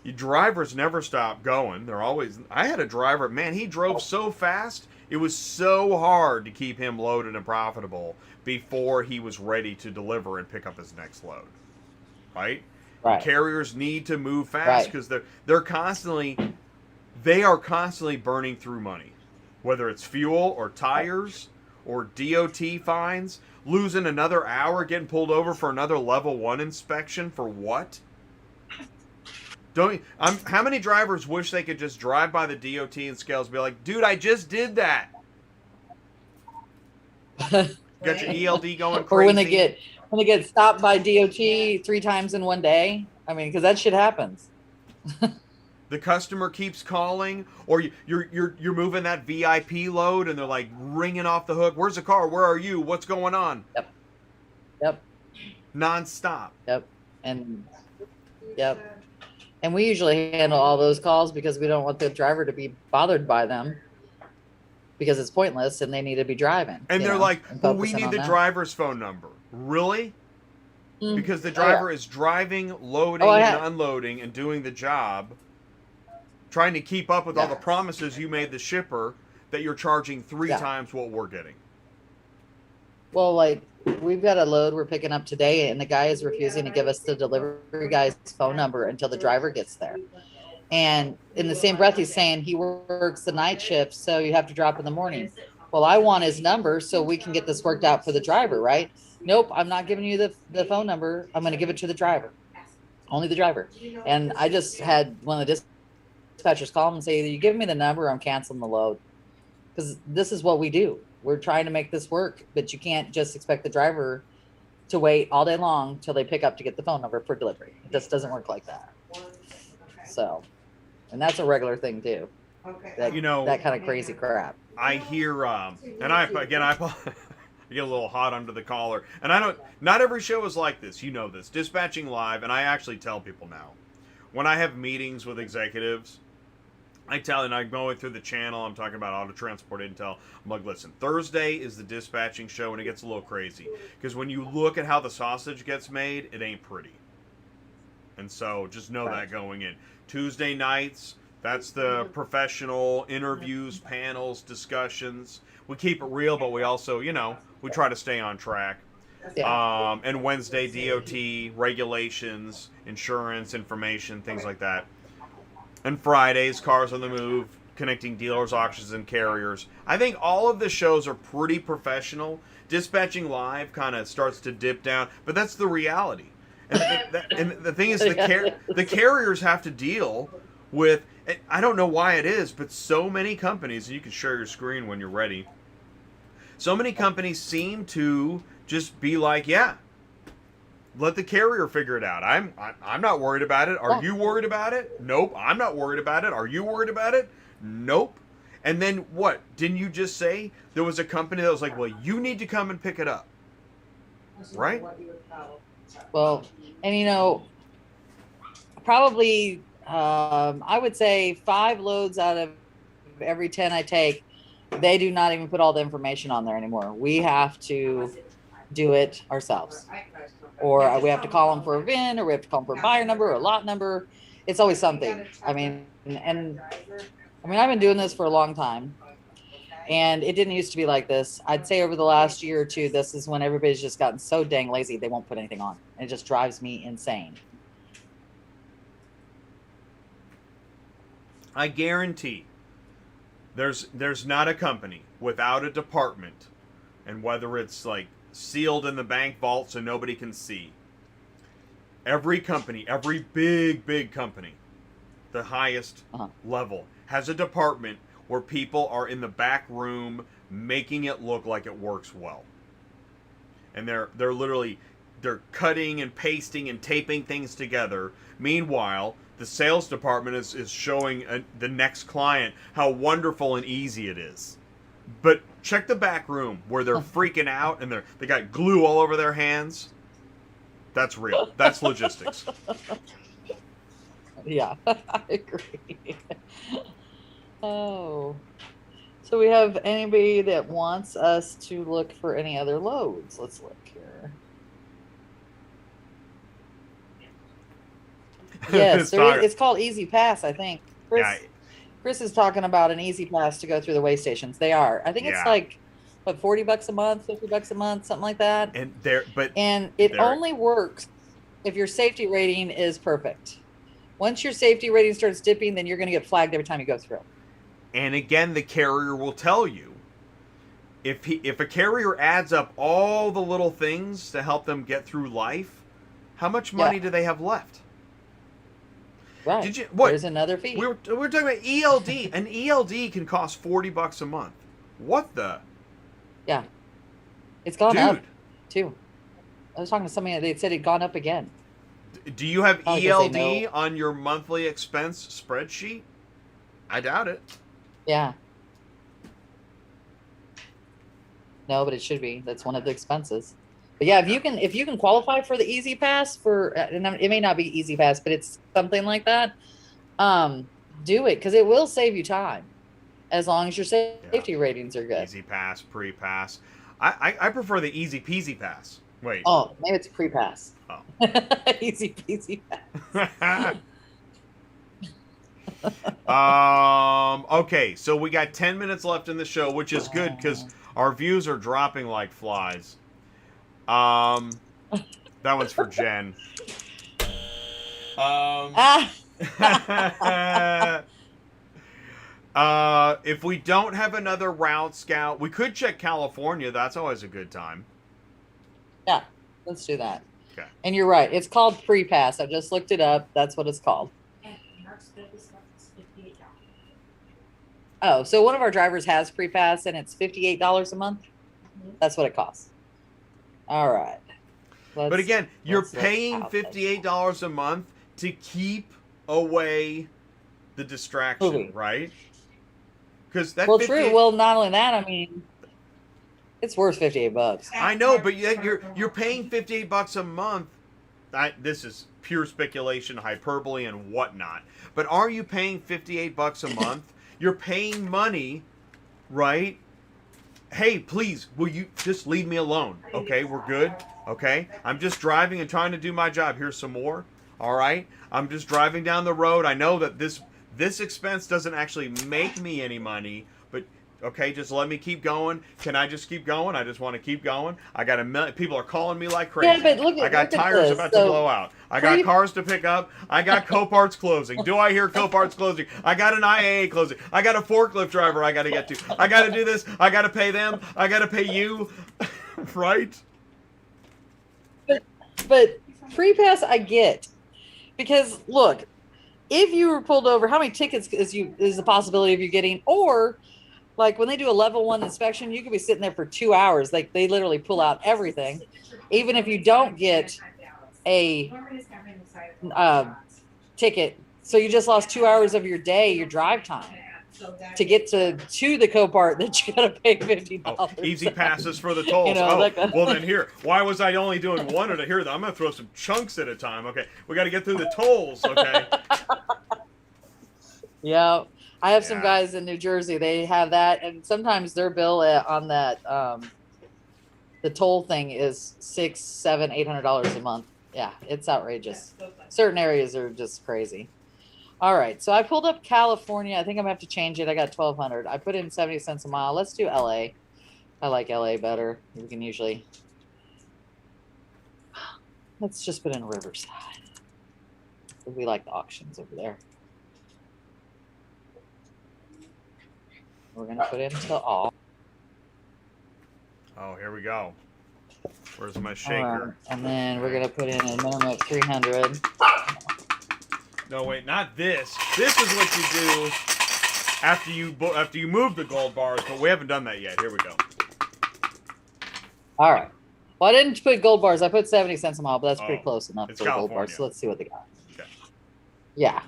Speaker 1: Your drivers never stop going. They're always. I had a driver, man, he drove so fast. It was so hard to keep him loaded and profitable before he was ready to deliver and pick up his next load. Right?
Speaker 2: Right.
Speaker 1: Carriers need to move fast because they are constantly burning through money, whether it's fuel or tires or DOT fines, losing another hour getting pulled over for another level 1 inspection for what? How many drivers wish they could just drive by the DOT and scales and be like, dude, I just did that. Got your ELD going crazy.
Speaker 2: Or when they get stopped by DOT 3 times in one day. I mean, because that shit happens.
Speaker 1: The customer keeps calling, or you're moving that VIP load, and they're like ringing off the hook. Where's the car? Where are you? What's going on?
Speaker 2: Yep.
Speaker 1: Non-stop.
Speaker 2: Yep. And we usually handle all those calls because we don't want the driver to be bothered by them because it's pointless and they need to be driving.
Speaker 1: And they're like, well, we need the driver's phone number. Really? Because the driver is driving, loading, and unloading and doing the job, trying to keep up with all the promises you made the shipper that you're charging 3 times what we're getting.
Speaker 2: Well, like, we've got a load we're picking up today, and the guy is refusing to give us the delivery guy's phone number until the driver gets there. And in the same breath, he's saying he works the night shift, so you have to drop in the morning. Well, I want his number so we can get this worked out for the driver, right? Nope, I'm not giving you the phone number. I'm going to give it to the driver. Only the driver. And I just had one of the dispatchers call him and say, either you give me the number or I'm canceling the load. Because this is what we do. We're trying to make this work, but you can't just expect the driver to wait all day long till they pick up to get the phone number for delivery. It just doesn't work like that. So, and that's a regular thing too. That, that kind of crazy crap.
Speaker 1: I hear, and I get a little hot under the collar. And not every show is like this. You know this. Dispatching Live, and I actually tell people now, when I have meetings with executives, and I'm going through the channel, I'm talking about auto transport intel. I'm like, listen, Thursday is the dispatching show, and it gets a little crazy. Because when you look at how the sausage gets made, it ain't pretty. And so just know that going in. Tuesday nights, that's the professional interviews, panels, discussions. We keep it real, but we also, we try to stay on track. Yeah. And Wednesday, DOT, regulations, insurance, information, things like that. And Fridays, Cars on the Move, connecting dealers, auctions, and carriers. I think all of the shows are pretty professional. Dispatching Live kind of starts to dip down, but that's the reality. And the thing is, the carriers have to deal with, I don't know why it is, but so many companies, and you can share your screen when you're ready, so many companies seem to just be like, yeah, let the carrier figure it out. I'm not worried about it. Are you worried about it? Nope. I'm not worried about it. Are you worried about it? Nope. And then what? Didn't you just say there was a company that was like, well, you need to come and pick it up, right?
Speaker 2: Well, and probably I would say 5 loads out of every 10 I take, they do not even put all the information on there anymore. We have to do it ourselves, or we have to call them for a VIN, or we have to call them for a buyer number or a lot number. It's always something. I mean, I've been doing this for a long time, and it didn't used to be like this. I'd say over the last year or two, this is when everybody's just gotten so dang lazy they won't put anything on. It just drives me insane.
Speaker 1: I guarantee there's not a company without a department, and whether it's like sealed in the bank vault so nobody can see. Every company, every big company, the highest level, has a department where people are in the back room making it look like it works well. And they're literally cutting and pasting and taping things together. Meanwhile, the sales department is showing the next client how wonderful and easy it is. But check the back room where they're freaking out and they got glue all over their hands. That's real. That's logistics.
Speaker 2: Yeah, I agree. Oh, so we have anybody that wants us to look for any other loads? Let's look here. Yes, it's called Easy Pass, I think. Chris is talking about an Easy Pass to go through the way stations. They are. I think it's like, what, $40 a month, $50 a month, something like that.
Speaker 1: And
Speaker 2: it only works if your safety rating is perfect. Once your safety rating starts dipping, then you're going to get flagged every time you go through.
Speaker 1: And again, the carrier will tell you if a carrier adds up all the little things to help them get through life, how much money do they have left?
Speaker 2: Right. There's another fee.
Speaker 1: We're talking about ELD. An ELD can cost $40 a month. What the?
Speaker 2: Yeah. It's gone up too. I was talking to somebody, they said it'd gone up again.
Speaker 1: Do you have ELD on your monthly expense spreadsheet? I doubt it.
Speaker 2: Yeah. No, but it should be. That's one of the expenses. But yeah, if you can qualify for the Easy Pass and it may not be Easy Pass, but it's something like that. Do it, because it will save you time as long as your safety ratings are good.
Speaker 1: Easy Pass, pre-pass. I prefer the Easy Peasy Pass. Wait.
Speaker 2: Oh, maybe it's pre-pass.
Speaker 1: Oh.
Speaker 2: Easy Peasy Pass.
Speaker 1: Okay, so we got 10 minutes left in the show, which is good because our views are dropping like flies. That one's for Jen. If we don't have another route scout, we could check California. That's always a good time.
Speaker 2: Yeah, let's do that.
Speaker 1: Okay.
Speaker 2: And you're right. It's called pre-pass. I just looked it up. That's what it's called. Oh, so one of our drivers has pre-pass and it's $58 a month. That's what it costs. All right.
Speaker 1: But again, you're paying $58 a month to keep away the distraction, right? Because that.
Speaker 2: Well, true. Well, not only that, I mean, it's worth $58.
Speaker 1: I know, but you're paying $58 a month. This is pure speculation, hyperbole, and whatnot. But are you paying $58 a month? You're paying money, right? Hey, please, will you just leave me alone? Okay, we're good. Okay, I'm just driving and trying to do my job. Here's some more. All right, I'm just driving down the road. I know that this expense doesn't actually make me any money, but okay, just let me keep going. Can I just keep going? I just want to keep going. I got people are calling me like crazy.
Speaker 2: Yeah, but I
Speaker 1: got tires about to blow out. I got cars to pick up. I got Coparts closing. Do I hear Coparts closing? I got an IAA closing. I got a forklift driver I got to get to. I got to do this. I got to pay them. I got to pay you. Right?
Speaker 2: But pre-pass I get. Because look, if you were pulled over, how many tickets is the possibility of you getting? Or like when they do a level 1 inspection, you could be sitting there for 2 hours. Like they literally pull out everything. Even if you don't get a ticket. So you just lost 2 hours of your day, your drive time. to get to the Copart that you gotta pay $50.
Speaker 1: Oh, easy passes for the tolls. Well then here. Why was I only doing one at a here? I'm gonna throw some chunks at a time. Okay, we got to get through the tolls. Okay.
Speaker 2: Yeah, I have some guys in New Jersey. They have that, and sometimes their bill on that the toll thing is $600, $700, $800 a month. Yeah, it's outrageous. Certain areas are just crazy. All right, so I pulled up California. I think I'm gonna have to change it. I got 1,200. I put in 70 cents a mile. Let's do LA. I like LA better. We can usually. Let's just put in Riverside. We like the auctions over there. We're gonna put into all.
Speaker 1: Oh, here we go. Where's my shaker?
Speaker 2: And then we're gonna put in a minimum of 300.
Speaker 1: No, wait, not this. This is what you do after you move the gold bars, but we haven't done that yet. Here we go.
Speaker 2: All right. Well, I didn't put gold bars. I put 70 cents a mile, but that's pretty close enough
Speaker 1: it's
Speaker 2: for the gold
Speaker 1: California.
Speaker 2: bars. So let's see what they got.
Speaker 1: Okay.
Speaker 2: Yeah.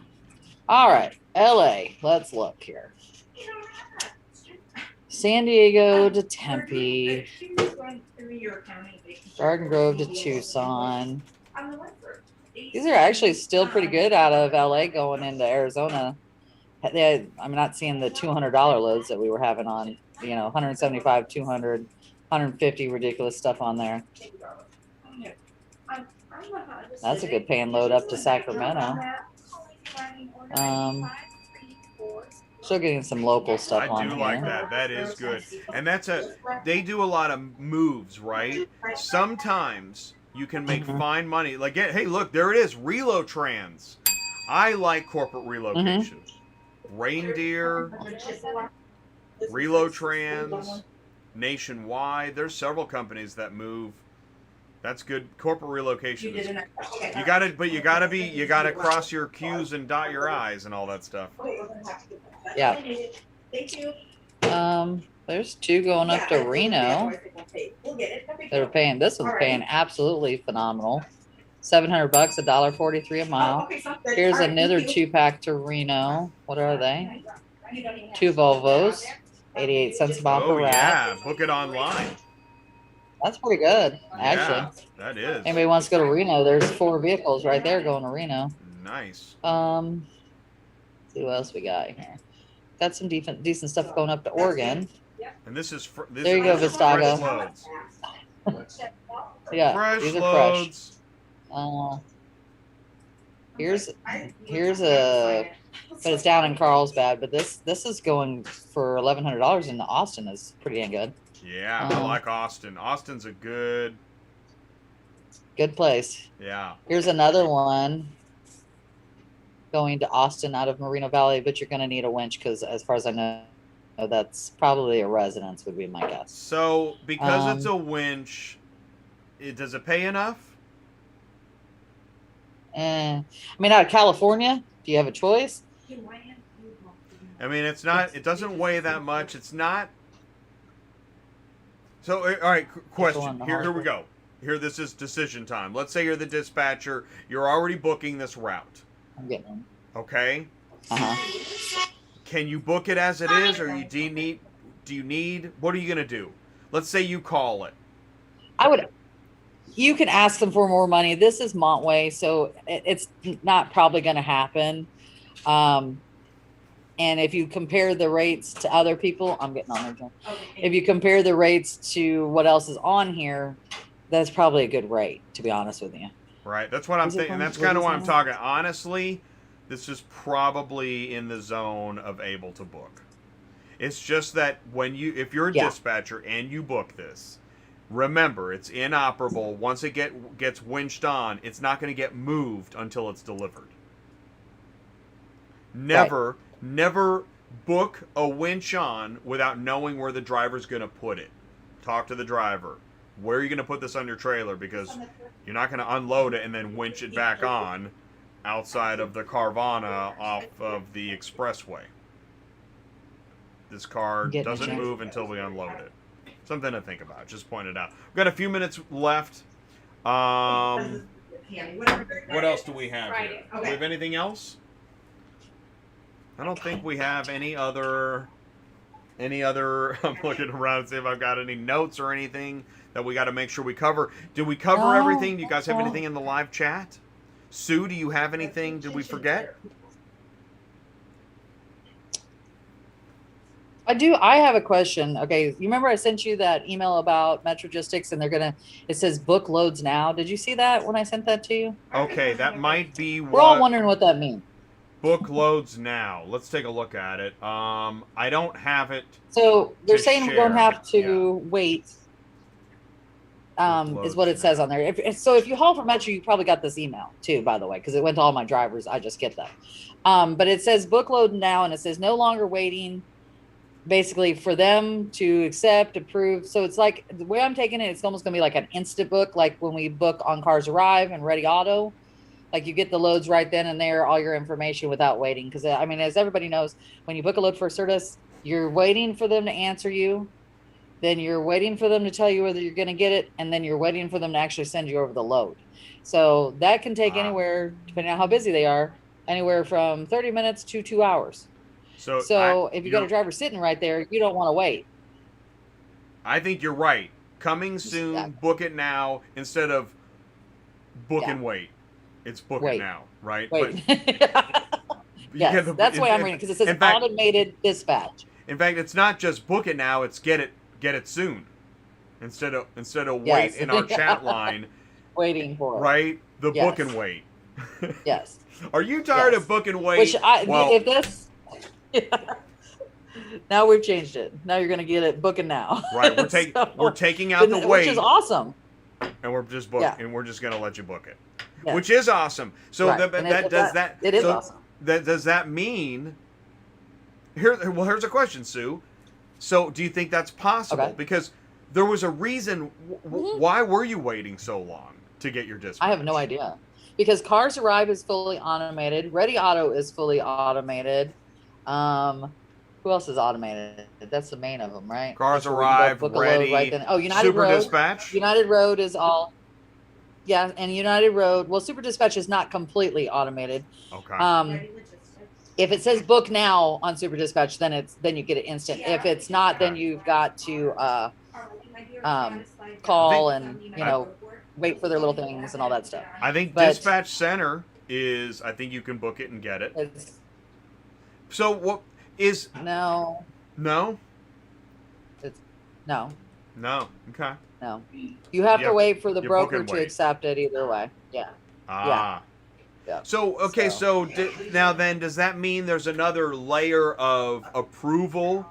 Speaker 2: All right. LA. Let's look here. San Diego to Tempe. Garden Grove to Tucson. These are actually still pretty good out of LA going into Arizona. I'm not seeing the $200 loads that we were having on, 175, 200, 150 ridiculous stuff on there. That's a good paying load up to Sacramento. Still getting some local stuff on here.
Speaker 1: I do like that. That is good. And they do a lot of moves, right? Sometimes you can make fine money. Like, hey, look, there it is. Relotrans. I like corporate relocation. Reindeer, Relotrans, Nationwide. There's several companies that move. That's good. Corporate relocation is, you gotta cross your Q's and dot your I's and all that stuff.
Speaker 2: Yeah. There's two going up to Reno. They're paying. This one's paying absolutely phenomenal. $700, $1.43 a mile. Here's another 2-pack to Reno. What are they? 2 Volvos, 88 cents a mile per rat.
Speaker 1: Yeah, book it online.
Speaker 2: That's pretty good, actually.
Speaker 1: Yeah, that is.
Speaker 2: Anybody wants to go to Reno? There's 4 vehicles right there going to Reno.
Speaker 1: Nice.
Speaker 2: Let's see what else we got here. Got some decent stuff going up to Oregon.
Speaker 1: And this is
Speaker 2: there you go, Vistago. Yeah,
Speaker 1: fresh
Speaker 2: these are
Speaker 1: loads.
Speaker 2: fresh. Here's a, but it's down in Carlsbad. But this is going for $1,100 in Austin. Is pretty dang good.
Speaker 1: Yeah, I like Austin. Austin's a good
Speaker 2: place.
Speaker 1: Yeah.
Speaker 2: Here's another one going to Austin out of Moreno Valley, but you're going to need a winch because, as far as I know, that's probably a residence would be my guess.
Speaker 1: So, because it's a winch, does it pay enough?
Speaker 2: I mean, out of California, do you have a choice?
Speaker 1: I mean, it's not. It doesn't weigh that much. It's not. So, all right. Question. Here we go. Here, this is decision time. Let's say you're the dispatcher. You're already booking this route.
Speaker 2: I'm getting them.
Speaker 1: Okay.
Speaker 2: Uh-huh.
Speaker 1: Can you book it as it is, or do you need? What are you gonna do? Let's say you call it.
Speaker 2: You can ask them for more money. This is Montway, so it's not probably going to happen. And if you compare the rates to other people, I'm getting on there, John. If you compare the rates to what else is on here, that's probably a good rate, to be honest with you.
Speaker 1: Right. That's what I'm thinking. That's kind of why I'm talking. Honestly, this is probably in the zone of able to book. It's just that if you're a dispatcher and you book this, remember, it's inoperable. Once it gets winched on, it's not going to get moved until it's delivered. Never book a winch on without knowing where the driver's going to put it. Talk to the driver. Where are you going to put this on your trailer? Because you're not going to unload it and then winch it back on outside of the Carvana off of the expressway. This car doesn't move until we unload it. Something to think about. Just point it out. We've got a few minutes left. What else do we have here? Do we have anything else? I don't think we have any other. I'm looking around to see if I've got any notes or anything that we got to make sure we cover. Did we cover
Speaker 2: No,
Speaker 1: everything? Do you guys have
Speaker 2: no.
Speaker 1: anything in the live chat? Sue, do you have anything? Did we forget?
Speaker 2: I do. I have a question. Okay, you remember I sent you that email about Metrogistics, and it says book loads now. Did you see that when I sent that to you?
Speaker 1: Okay, that might be
Speaker 2: We're all
Speaker 1: what
Speaker 2: wondering what that means.
Speaker 1: book loads now. Let's take a look at it. I don't have it.
Speaker 2: So they're
Speaker 1: To
Speaker 2: saying we don't
Speaker 1: share,
Speaker 2: have to
Speaker 1: yeah.
Speaker 2: wait.
Speaker 1: Book
Speaker 2: Is what
Speaker 1: loads
Speaker 2: it says
Speaker 1: now.
Speaker 2: on there. If you haul for Metro, you probably got this email too, by the way, because it went to all my drivers. I just get them. But it says book load now, and it says no longer waiting, basically for them to accept, approve. So it's like the way I'm taking it, it's almost gonna be like an instant book, like when we book on Cars Arrive and Ready Auto. Like you get the loads right then and there, all your information without waiting. Because I mean, as everybody knows, when you book a load for a Certus, you're waiting for them to answer you. Then you're waiting for them to tell you whether you're going to get it, and then you're waiting for them to actually send you over the load. So that can take anywhere, depending on how busy they are, anywhere from 30 minutes to 2 hours. So if you got a driver sitting right there, you don't want to wait.
Speaker 1: I think you're right. Coming soon,
Speaker 2: Exactly.
Speaker 1: book it now instead of book
Speaker 2: Yeah.
Speaker 1: and wait. It's book it
Speaker 2: Wait.
Speaker 1: now, right?
Speaker 2: Wait.
Speaker 1: But
Speaker 2: Yes, that's why I'm reading, because it says
Speaker 1: in fact-
Speaker 2: automated dispatch.
Speaker 1: In fact, it's not just book it now; it's get it soon, instead of
Speaker 2: Yes.
Speaker 1: wait in our chat line,
Speaker 2: Waiting for it.
Speaker 1: right? The
Speaker 2: Yes.
Speaker 1: book and wait.
Speaker 2: Yes.
Speaker 1: Are you tired
Speaker 2: Yes.
Speaker 1: of book and wait?
Speaker 2: Which
Speaker 1: well,
Speaker 2: if this, now we've changed it. Now you're going to get it booking now.
Speaker 1: right, we're taking out the wait,
Speaker 2: which is awesome.
Speaker 1: and we're just and we're just gonna let you book it,
Speaker 2: Yes.
Speaker 1: which is awesome. So
Speaker 2: Right.
Speaker 1: that
Speaker 2: And
Speaker 1: does that.
Speaker 2: It is
Speaker 1: so
Speaker 2: awesome.
Speaker 1: Does that mean? Here's a question, Sue. So, do you think that's possible?
Speaker 2: Okay.
Speaker 1: Because there was a reason.
Speaker 2: Mhm.
Speaker 1: Why were you waiting so long to get your dispatch?
Speaker 2: I have no idea. Because Cars Arrive is fully automated. Ready Auto is fully automated. Who else is automated? That's the main of them, right?
Speaker 1: Cars
Speaker 2: That's where we can go
Speaker 1: Arrive,
Speaker 2: book a load
Speaker 1: Ready,
Speaker 2: right then. Oh, United
Speaker 1: Super
Speaker 2: Road.
Speaker 1: Dispatch.
Speaker 2: United Road is all. Yeah, and United Road. Well, Super Dispatch is not completely automated.
Speaker 1: Okay.
Speaker 2: If it says book now on Super Dispatch, then you get it instant. If it's not, then you've got to call and wait for their little things and all that stuff.
Speaker 1: I think
Speaker 2: But-
Speaker 1: Dispatch Center is. I think you can book it and get it.
Speaker 2: It's
Speaker 1: So what is
Speaker 2: no,
Speaker 1: no?
Speaker 2: no,
Speaker 1: No. Okay.
Speaker 2: no. You have to wait for the
Speaker 1: you book
Speaker 2: broker
Speaker 1: and
Speaker 2: to
Speaker 1: wait.
Speaker 2: accept it either way. Yeah.
Speaker 1: Ah.
Speaker 2: Yeah.
Speaker 1: So okay,
Speaker 2: So-
Speaker 1: now then, does that mean there's another layer of approval,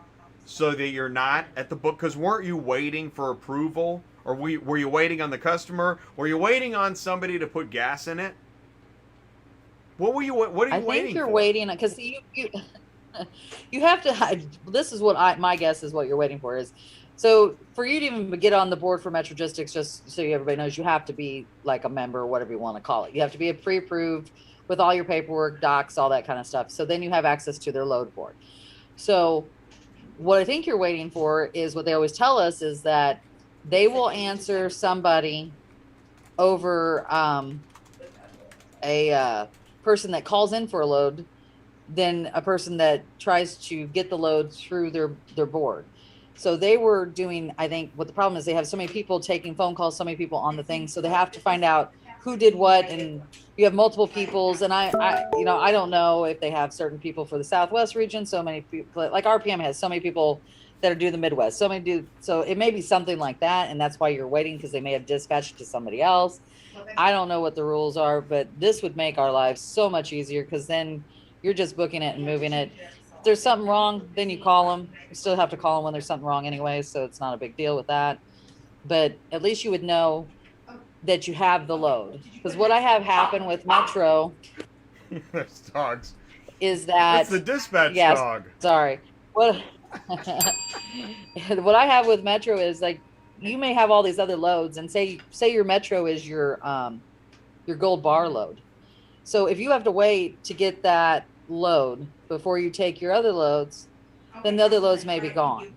Speaker 1: so that you're not at the book? Because weren't you waiting for approval, or were you waiting on the customer? Were you waiting on somebody to put gas in it? What were you? What are you
Speaker 2: I
Speaker 1: waiting
Speaker 2: think you're
Speaker 1: for?
Speaker 2: waiting because you have to. This is what my guess is what you're waiting for is. So for you to even get on the board for Metrogistics, just so everybody knows, you have to be like a member or whatever you want to call it. You have to be pre-approved with all your paperwork, docs, all that kind of stuff. So then you have access to their load board. So what I think you're waiting for is what they always tell us is that they will answer somebody over a person that calls in for a load than a person that tries to get the load through their board. So they were doing, I think what the problem is, they have so many people taking phone calls, so many people on the thing. So they have to find out who did what, and you have multiple peoples. And I don't know if they have certain people for the Southwest region. So many people, like RPM has so many people that are doing the Midwest. So it may be something like that. And that's why you're waiting, because they may have dispatched to somebody else. I don't know what the rules are, but this would make our lives so much easier, because then you're just booking it and moving it. If there's something wrong, then you call them. You still have to call them when there's something wrong anyway, so it's not a big deal with that. But at least you would know that you have the load. Because what I have happen with Metro
Speaker 1: That's dogs.
Speaker 2: is that
Speaker 1: That's the dispatch
Speaker 2: Yes.
Speaker 1: dog.
Speaker 2: Sorry. What what I have with Metro is, like, you may have all these other loads, and say your Metro is your gold bar load. So if you have to wait to get that load before you take your other loads, then the other loads may be gone.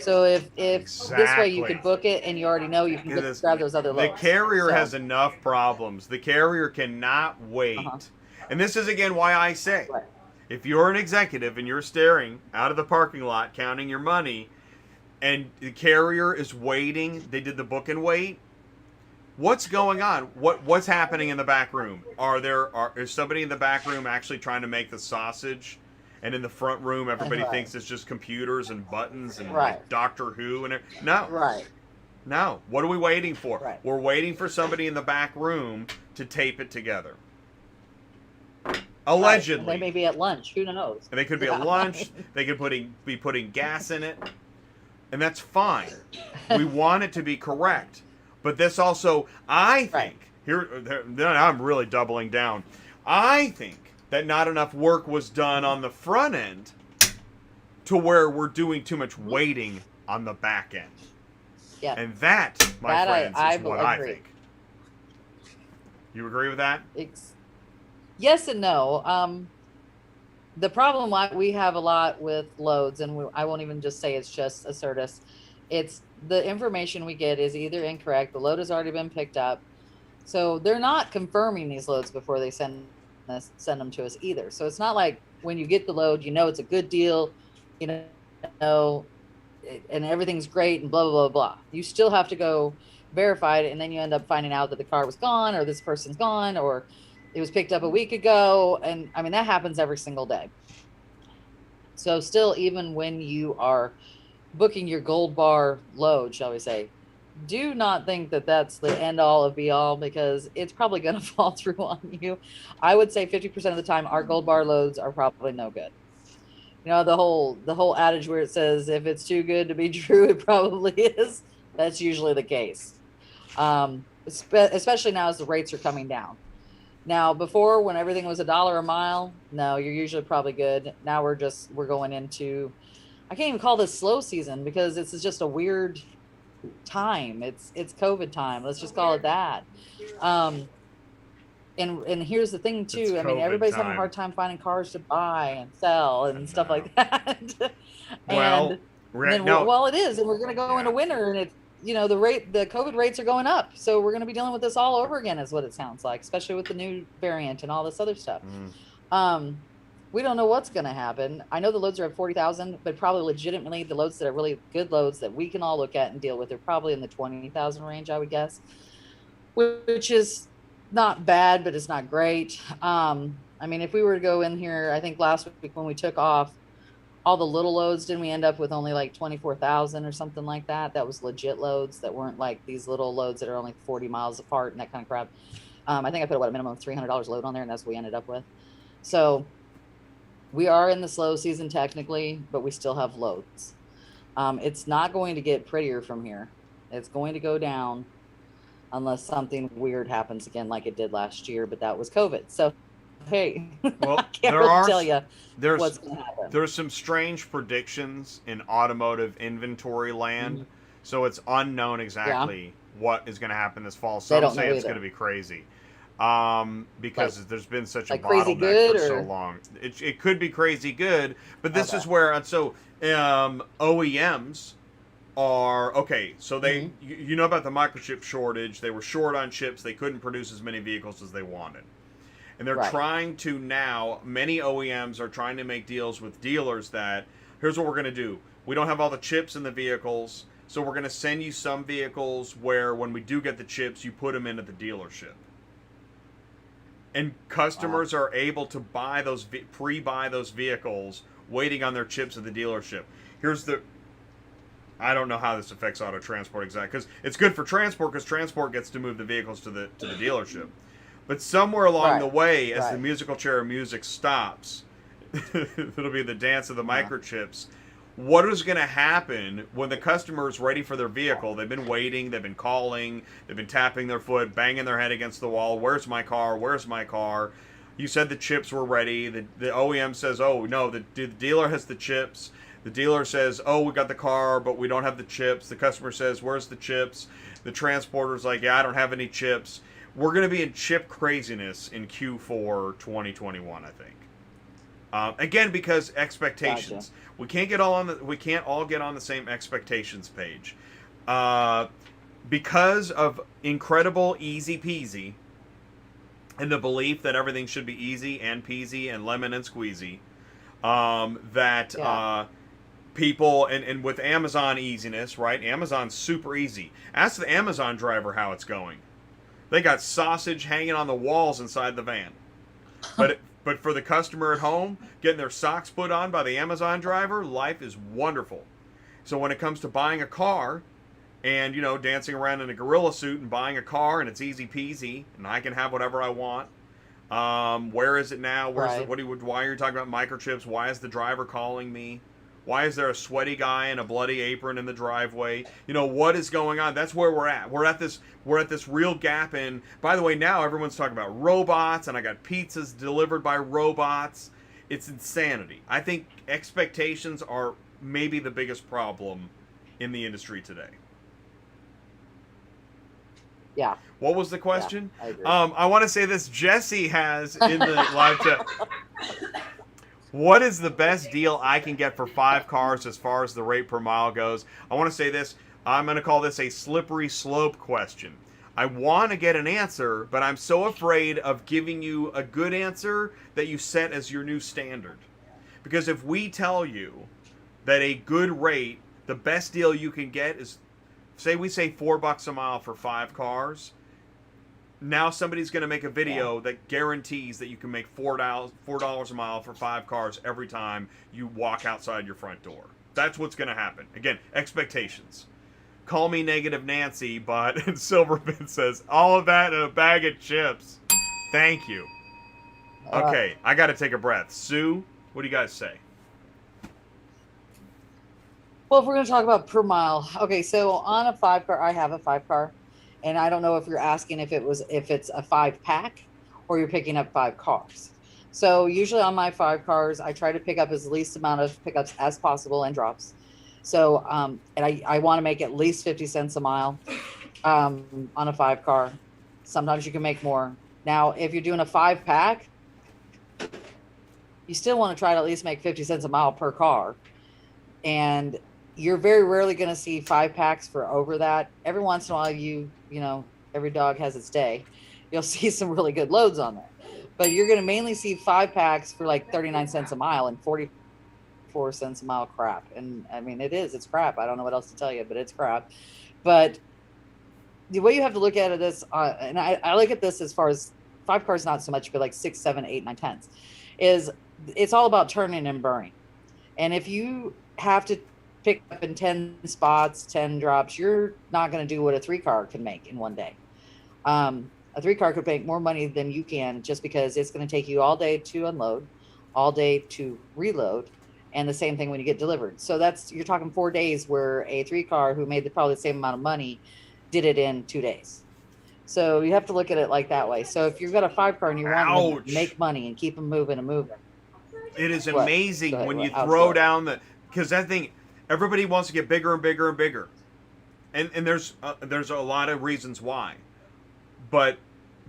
Speaker 2: So if this way you
Speaker 1: Exactly.
Speaker 2: could book it and you already know you can
Speaker 1: It is-
Speaker 2: grab those other
Speaker 1: The
Speaker 2: loads.
Speaker 1: carrier
Speaker 2: So-
Speaker 1: has enough problems. The carrier cannot wait.
Speaker 2: Uh-huh.
Speaker 1: And this is again why I say,
Speaker 2: Right.
Speaker 1: If you're an executive and you're staring out of the parking lot counting your money, and the carrier is waiting, they did the book and wait. What's going on? What's happening in the back room? Is somebody in the back room actually trying to make the sausage? And in the front room, everybody thinks it's just computers and buttons and like Doctor Who and no.
Speaker 2: Right.
Speaker 1: No. What are we waiting for?
Speaker 2: Right.
Speaker 1: We're waiting for somebody in the back room to tape it together. Allegedly.
Speaker 2: Right. They may be at lunch. Who knows?
Speaker 1: And they could be at lunch. They could be putting gas in it. And that's fine. We want it to be correct. But this also, I think, I'm really doubling down. I think that not enough work was done on the front end to where we're doing too much waiting on the back end.
Speaker 2: Yeah.
Speaker 1: And that, my friends, is what I think. You agree with that?
Speaker 2: Yes and no. The problem we have a lot with loads, and I won't even just say it's just a Certus. It's the information we get is either incorrect. The load has already been picked up. So they're not confirming these loads before they send them to us either. So it's not like when you get the load, it's a good deal, and everything's great and blah, blah, blah, blah. You still have to go verify it. And then you end up finding out that the car was gone or this person's gone or it was picked up a week ago. And I mean, that happens every single day. So still, even when you are booking your gold bar load, shall we say, do not think that that's the end all of be all, because it's probably going to fall through on you. I would say 50% of the time our gold bar loads are probably no good. The whole adage where it says if it's too good to be true, it probably is. That's usually the case. Especially now as the rates are coming down. Now, before, when everything was $1 a mile, no, you're usually probably good. Now we're going into, I can't even call this slow season because this is just a weird time. It's COVID time. Let's just call it that. And here's the thing too. I mean, everybody's having a hard time finding cars to buy and sell and stuff like that. Well, it is, and we're going to go into winter, and it's, the COVID rates are going up. So we're going to be dealing with this all over again, is what it sounds like, especially with the new variant and all this other stuff. We don't know what's going to happen. I know the loads are at 40,000, but probably legitimately the loads that are really good loads that we can all look at and deal with are probably in the 20,000 range, I would guess, which is not bad, but it's not great. I mean, if we were to go in here, I think last week when we took off all the little loads, didn't we end up with only like 24,000 or something like that? That was legit loads that weren't like these little loads that are only 40 miles apart and that kind of crap. I think I put a minimum of $300 load on there, and that's what we ended up with. So we are in the slow season technically, but we still have loads. It's not going to get prettier from here. It's going to go down unless something weird happens again like it did last year, but that was COVID. So, hey,
Speaker 1: well,
Speaker 2: I can't really tell you what's going to happen.
Speaker 1: There's some strange predictions in automotive inventory land, so it's unknown exactly what is going to happen this fall. Some say it's going to be crazy. Because there's been such a bottleneck for so long. It could be crazy good, but this is where OEMs are okay. So they, you know about the microchip shortage. They were short on chips. They couldn't produce as many vehicles as they wanted, and they're trying to now. Many OEMs are trying to make deals with dealers that here's what we're going to do. We don't have all the chips in the vehicles, so we're going to send you some vehicles where when we do get the chips, you put them into the dealership. And customers are able to buy those, pre-buy those vehicles, waiting on their chips at the dealership. I don't know how this affects auto transport exactly, because it's good for transport, because transport gets to move the vehicles to the dealership. But somewhere along the way, as the musical chair of music stops, it'll be the dance of the microchips. What is going to happen when the customer is ready for their vehicle? They've been waiting, they've been calling, they've been tapping their foot, banging their head against the wall. Where's my car? Where's my car? You said the chips were ready. The OEM says, oh, no, the dealer has the chips. The dealer says, oh, we got the car, but we don't have the chips. The customer says, where's the chips? The transporter's like, yeah, I don't have any chips. We're going to be in chip craziness in Q4 2021, I think. Again, because expectations. Gotcha. We can't all get on the same expectations page. Because of incredible easy peasy and the belief that everything should be easy and peasy and lemon and squeezy, that
Speaker 2: Yeah.
Speaker 1: people, and with Amazon easiness, right? Amazon's super easy. Ask the Amazon driver how it's going. They got sausage hanging on the walls inside the van. But for the customer at home, getting their socks put on by the Amazon driver, life is wonderful. So when it comes to buying a car, and dancing around in a gorilla suit and buying a car, and it's easy peasy, and I can have whatever I want. Where is it now?
Speaker 2: Right.
Speaker 1: Why are you talking about microchips? Why is the driver calling me? Why is there a sweaty guy in a bloody apron in the driveway? What is going on? That's where we're at. We're at this real gap in. By the way, now everyone's talking about robots, and I got pizzas delivered by robots. It's insanity. I think expectations are maybe the biggest problem in the industry today.
Speaker 2: Yeah.
Speaker 1: What was the question?
Speaker 2: Yeah, I agree.
Speaker 1: I want to say this. Jesse has in the live chat. What is the best deal I can get for 5 cars as far as the rate per mile goes? I want to say this. I'm going to call this a slippery slope question. I want to get an answer, but I'm so afraid of giving you a good answer that you set as your new standard. Because if we tell you that a good rate, the best deal you can get is, say $4 a mile for 5 cars. Now somebody's going to make a video that guarantees that you can make $4 a mile for 5 cars every time you walk outside your front door. That's what's going to happen. Again, expectations. Call me Negative Nancy, but Silverman says, all of that in a bag of chips. Thank you. Okay, I got to take a breath. Sue, what do you guys say?
Speaker 2: Well, if we're going to talk about per mile, okay, so on a 5 car, I have a 5 car. And I don't know if you're asking if it's a 5-pack or you're picking up 5 cars. So usually on my 5 cars, I try to pick up as least amount of pickups as possible and drops. So, and I want to make at least 50 cents a mile on a 5 car. Sometimes you can make more. Now, if you're doing a 5-pack, you still want to try to at least make 50 cents a mile per car. And you're very rarely going to see 5-packs for over that. Every once in a while, every dog has its day. You'll see some really good loads on there. But you're going to mainly see 5-packs for like 39 cents a mile and 44 cents a mile crap. And I mean, it's crap. I don't know what else to tell you, but it's crap. But the way you have to look at it is, and I look at this as far as 5 cars, not so much, but like 6, 7, 8, 9, 10s, is it's all about turning and burning. And if you have to pick up in 10 spots, 10 drops, you're not going to do what a 3 car can make in one day. A 3 car could make more money than you can, just because it's going to take you all day to unload, all day to reload, and the same thing when you get delivered. So you're talking 4 days where a 3 car who made probably the same amount of money did it in 2 days. So you have to look at it like that way. So if you've got a 5 car and you want them to make money and keep them moving and moving.
Speaker 1: It is amazing when you throw down because that thing, everybody wants to get bigger and bigger and bigger, and there's a lot of reasons why, but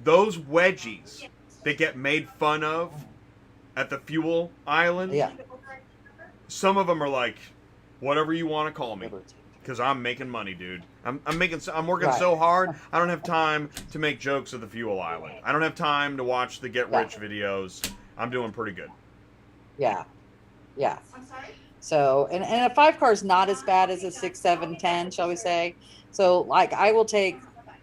Speaker 1: those wedgies that get made fun of at the fuel island, some of them are like, whatever you want to call me, because I'm making money, dude. I'm working so hard. I don't have time to make jokes at the fuel island. I don't have time to watch the get rich videos. I'm doing pretty good.
Speaker 2: Yeah. I'm sorry. So, and a 5 car is not as bad as a 6, 7, 10, shall we say. So like I will take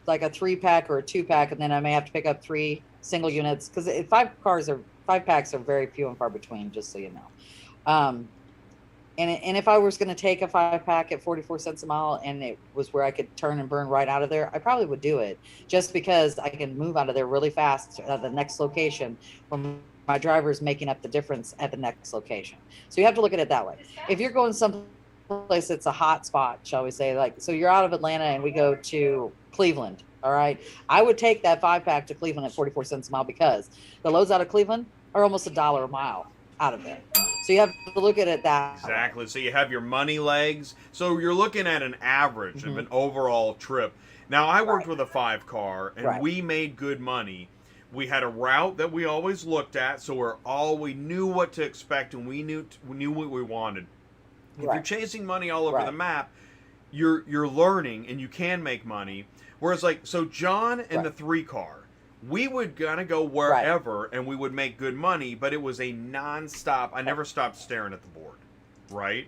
Speaker 2: like a 3-pack or a 2-pack, and then I may have to pick up 3 single units, because 5 packs are very few and far between, just so you know. And if I was going to take a 5-pack at 44 cents a mile and it was where I could turn and burn right out of there, I probably would do it, just because I can move out of there really fast at the next location when my driver is making up the difference at the next location. So you have to look at it that way. If you're going someplace that's a hot spot, shall we say, like, so you're out of Atlanta and we go to Cleveland, all right, I would take that 5-pack to Cleveland at 44 cents a mile, because the loads out of Cleveland are almost $1 a mile out of there. So you have to look at it that
Speaker 1: exactly way. So you have your money legs. So you're looking at an average of an overall trip. Now, I worked with a 5 car, and we made good money. We had a route that we always looked at, so we knew what to expect, and we knew what we wanted. If you're chasing money all over the map, you're learning, and you can make money. Whereas, like, so John and the 3 car, we would gonna go wherever and we would make good money, but it was a non-stop. I never stopped staring at the board, right?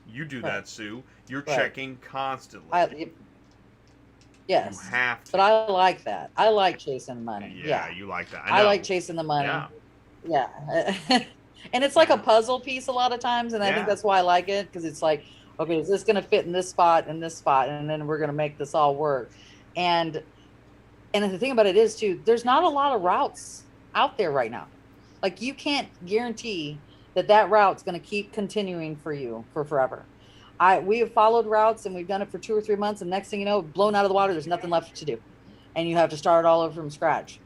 Speaker 1: You do that, Sue. You're checking constantly.
Speaker 2: Yes.
Speaker 1: You have to.
Speaker 2: But I like that. I like chasing money.
Speaker 1: Yeah, you like that.
Speaker 2: I like chasing the money. Yeah. And it's like a puzzle piece a lot of times, and I think that's why I like it, because it's like, okay, is this going to fit in this spot and this spot, and then we're going to make this all work. And the thing about it is too, there's not a lot of routes out there right now. Like, you can't guarantee that route's going to keep continuing for you for forever. We have followed routes and we've done it for 2 or 3 months, and next thing you know, blown out of the water, there's nothing left to do, and you have to start all over from scratch.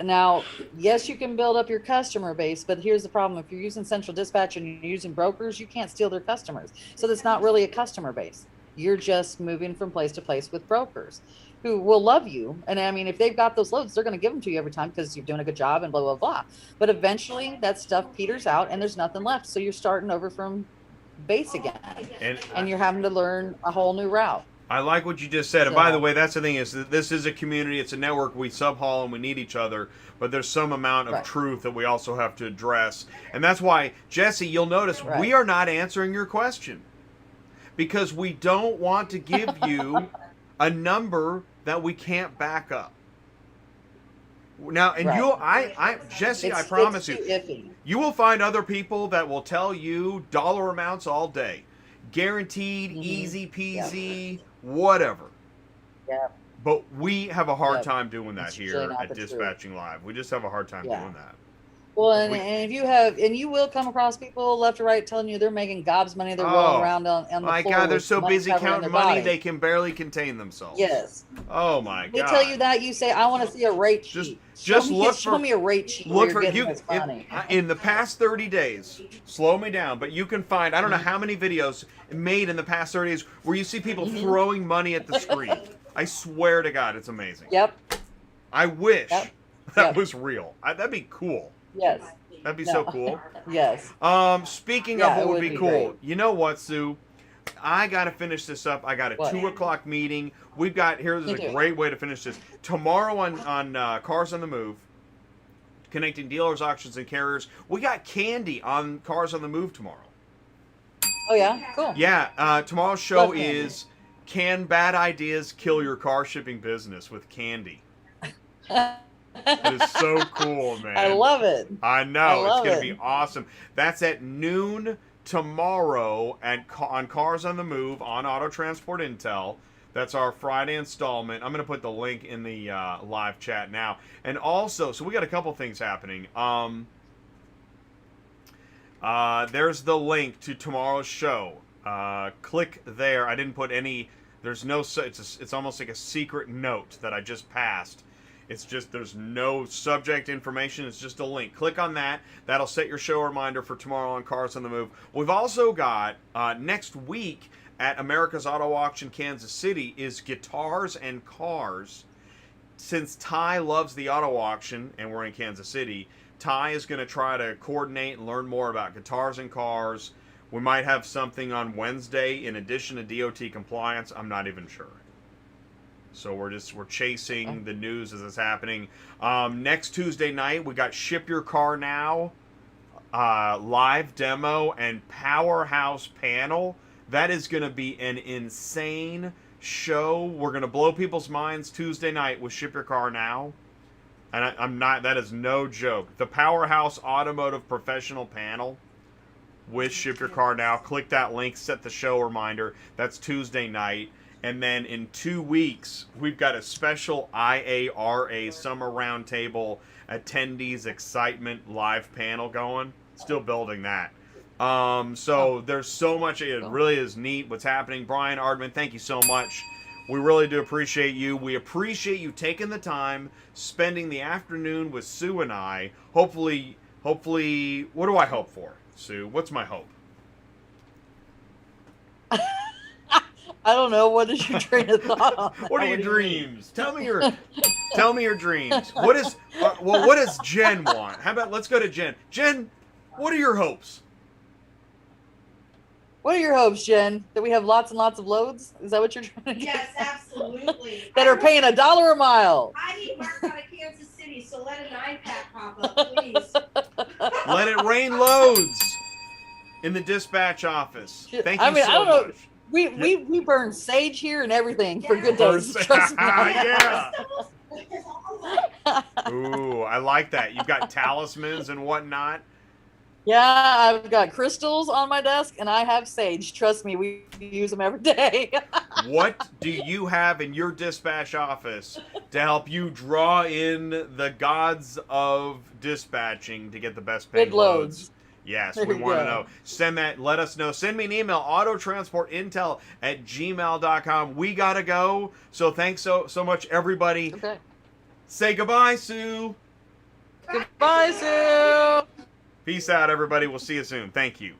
Speaker 2: Now, yes, you can build up your customer base, but here's the problem. If you're using central dispatch and you're using brokers, you can't steal their customers. So that's not really a customer base. You're just moving from place to place with brokers who will love you. And I mean, if they've got those loads, they're going to give them to you every time because you're doing a good job and blah, blah, blah. But eventually that stuff peters out and there's nothing left. So you're starting over from base again, and you're having to learn a whole new route.
Speaker 1: I like what you just said. And by the way, that's the thing, is that this is a community. It's a network. We subhaul and we need each other. But there's some amount of truth that we also have to address. And that's why, Jesse, you'll notice we are not answering your question. Because we don't want to give you a number that we can't back up. Now, and Jesse, I promise you, you will find other people that will tell you dollar amounts all day. Guaranteed, easy peasy, whatever. Yeah. But we have a hard time doing that here at Dispatching Live. We just have a hard time doing that.
Speaker 2: Well, and if you have, and you will come across people left or right telling you they're making gobs money, they're rolling around on the floor.
Speaker 1: My God, they're so busy counting money they can barely contain themselves.
Speaker 2: Yes.
Speaker 1: Oh my God.
Speaker 2: They tell you that, you say, I want to see a rate sheet. Show me a rate sheet.
Speaker 1: Look for you in the past 30 days. Slow me down, but you can find, I don't know how many videos made in the past 30 days where you see people throwing money at the screen. I swear to God, it's amazing.
Speaker 2: Yep.
Speaker 1: I wish that was real. That'd be cool.
Speaker 2: Yes.
Speaker 1: That'd be so cool.
Speaker 2: Yes.
Speaker 1: Speaking of what would be cool, great. You know what, Sue? I got to finish this up. I got a 2 o'clock meeting. We've got, here's a great way to finish this. Tomorrow on Cars on the Move, connecting dealers, auctions, and carriers, we got Candy on Cars on the Move tomorrow.
Speaker 2: Oh, yeah? Cool.
Speaker 1: Yeah. Tomorrow's show is Can Bad Ideas Kill Your Car Shipping Business with Candy. It is so cool, man.
Speaker 2: I love it.
Speaker 1: I know. It's going to be awesome. That's at noon tomorrow on Cars on the Move on Auto Transport Intel. That's our Friday installment. I'm going to put the link in the live chat now. And also, so we got a couple things happening. There's the link to tomorrow's show. Click there. I didn't put any. There's no. It's almost like a secret note that I just passed. It's just, there's no subject information. It's just a link. Click on that. That'll set your show reminder for tomorrow on Cars on the Move. We've also got next week at America's Auto Auction Kansas City is Guitars and Cars. Since Ty loves the auto auction and we're in Kansas City, Ty is going to try to coordinate and learn more about guitars and cars. We might have something on Wednesday in addition to DOT compliance. I'm not even sure. So we're chasing the news as it's happening. Next Tuesday night, we got Ship Your Car Now, live demo, and Powerhouse panel. That is going to be an insane show. We're going to blow people's minds Tuesday night with Ship Your Car Now. And I'm not, that is no joke. The Powerhouse Automotive Professional panel with Ship Your Car Now. Click that link, set the show reminder. That's Tuesday night. And then in 2 weeks, we've got a special IARA Summer Roundtable Attendees Excitement live panel going. Still building that. So there's so much. It really is neat what's happening. Brian Ardman, thank you so much. We really do appreciate you. We appreciate you taking the time, spending the afternoon with Sue and I. Hopefully, what do I hope for, Sue? What's my hope?
Speaker 2: I don't know. What is your train of thought on that?
Speaker 1: What are your dreams? Tell me your dreams. What does Jen want? How about let's go to Jen. Jen, what are your hopes?
Speaker 2: What are your hopes, Jen? That we have lots and lots of loads? Is that what you're trying to get?
Speaker 3: Yes, absolutely.
Speaker 2: That are paying $1 a mile.
Speaker 3: I need Mark out of Kansas City let a 9-pack pop up, please.
Speaker 1: Let it rain loads in the dispatch office. Thank you
Speaker 2: I mean,
Speaker 1: so
Speaker 2: I don't know.
Speaker 1: much.
Speaker 2: We burn sage here and everything for good
Speaker 1: Burn
Speaker 2: days.
Speaker 1: sa-
Speaker 2: Trust me.
Speaker 1: Yeah. Ooh, I like that. You've got talismans and whatnot.
Speaker 2: Yeah, I've got crystals on my desk and I have sage. Trust me, we use them every day.
Speaker 1: What do you have in your dispatch office to help you draw in the gods of dispatching to get the best paying
Speaker 2: Good loads.
Speaker 1: Yes,
Speaker 2: There
Speaker 1: we
Speaker 2: you
Speaker 1: want to
Speaker 2: go.
Speaker 1: know. Send that. Let us know. Send me an email, autotransportintel@gmail.com. We got to go. So thanks so much, everybody.
Speaker 2: Okay.
Speaker 1: Say goodbye, Sue.
Speaker 2: Goodbye, Sue.
Speaker 1: Peace out, everybody. We'll see you soon. Thank you.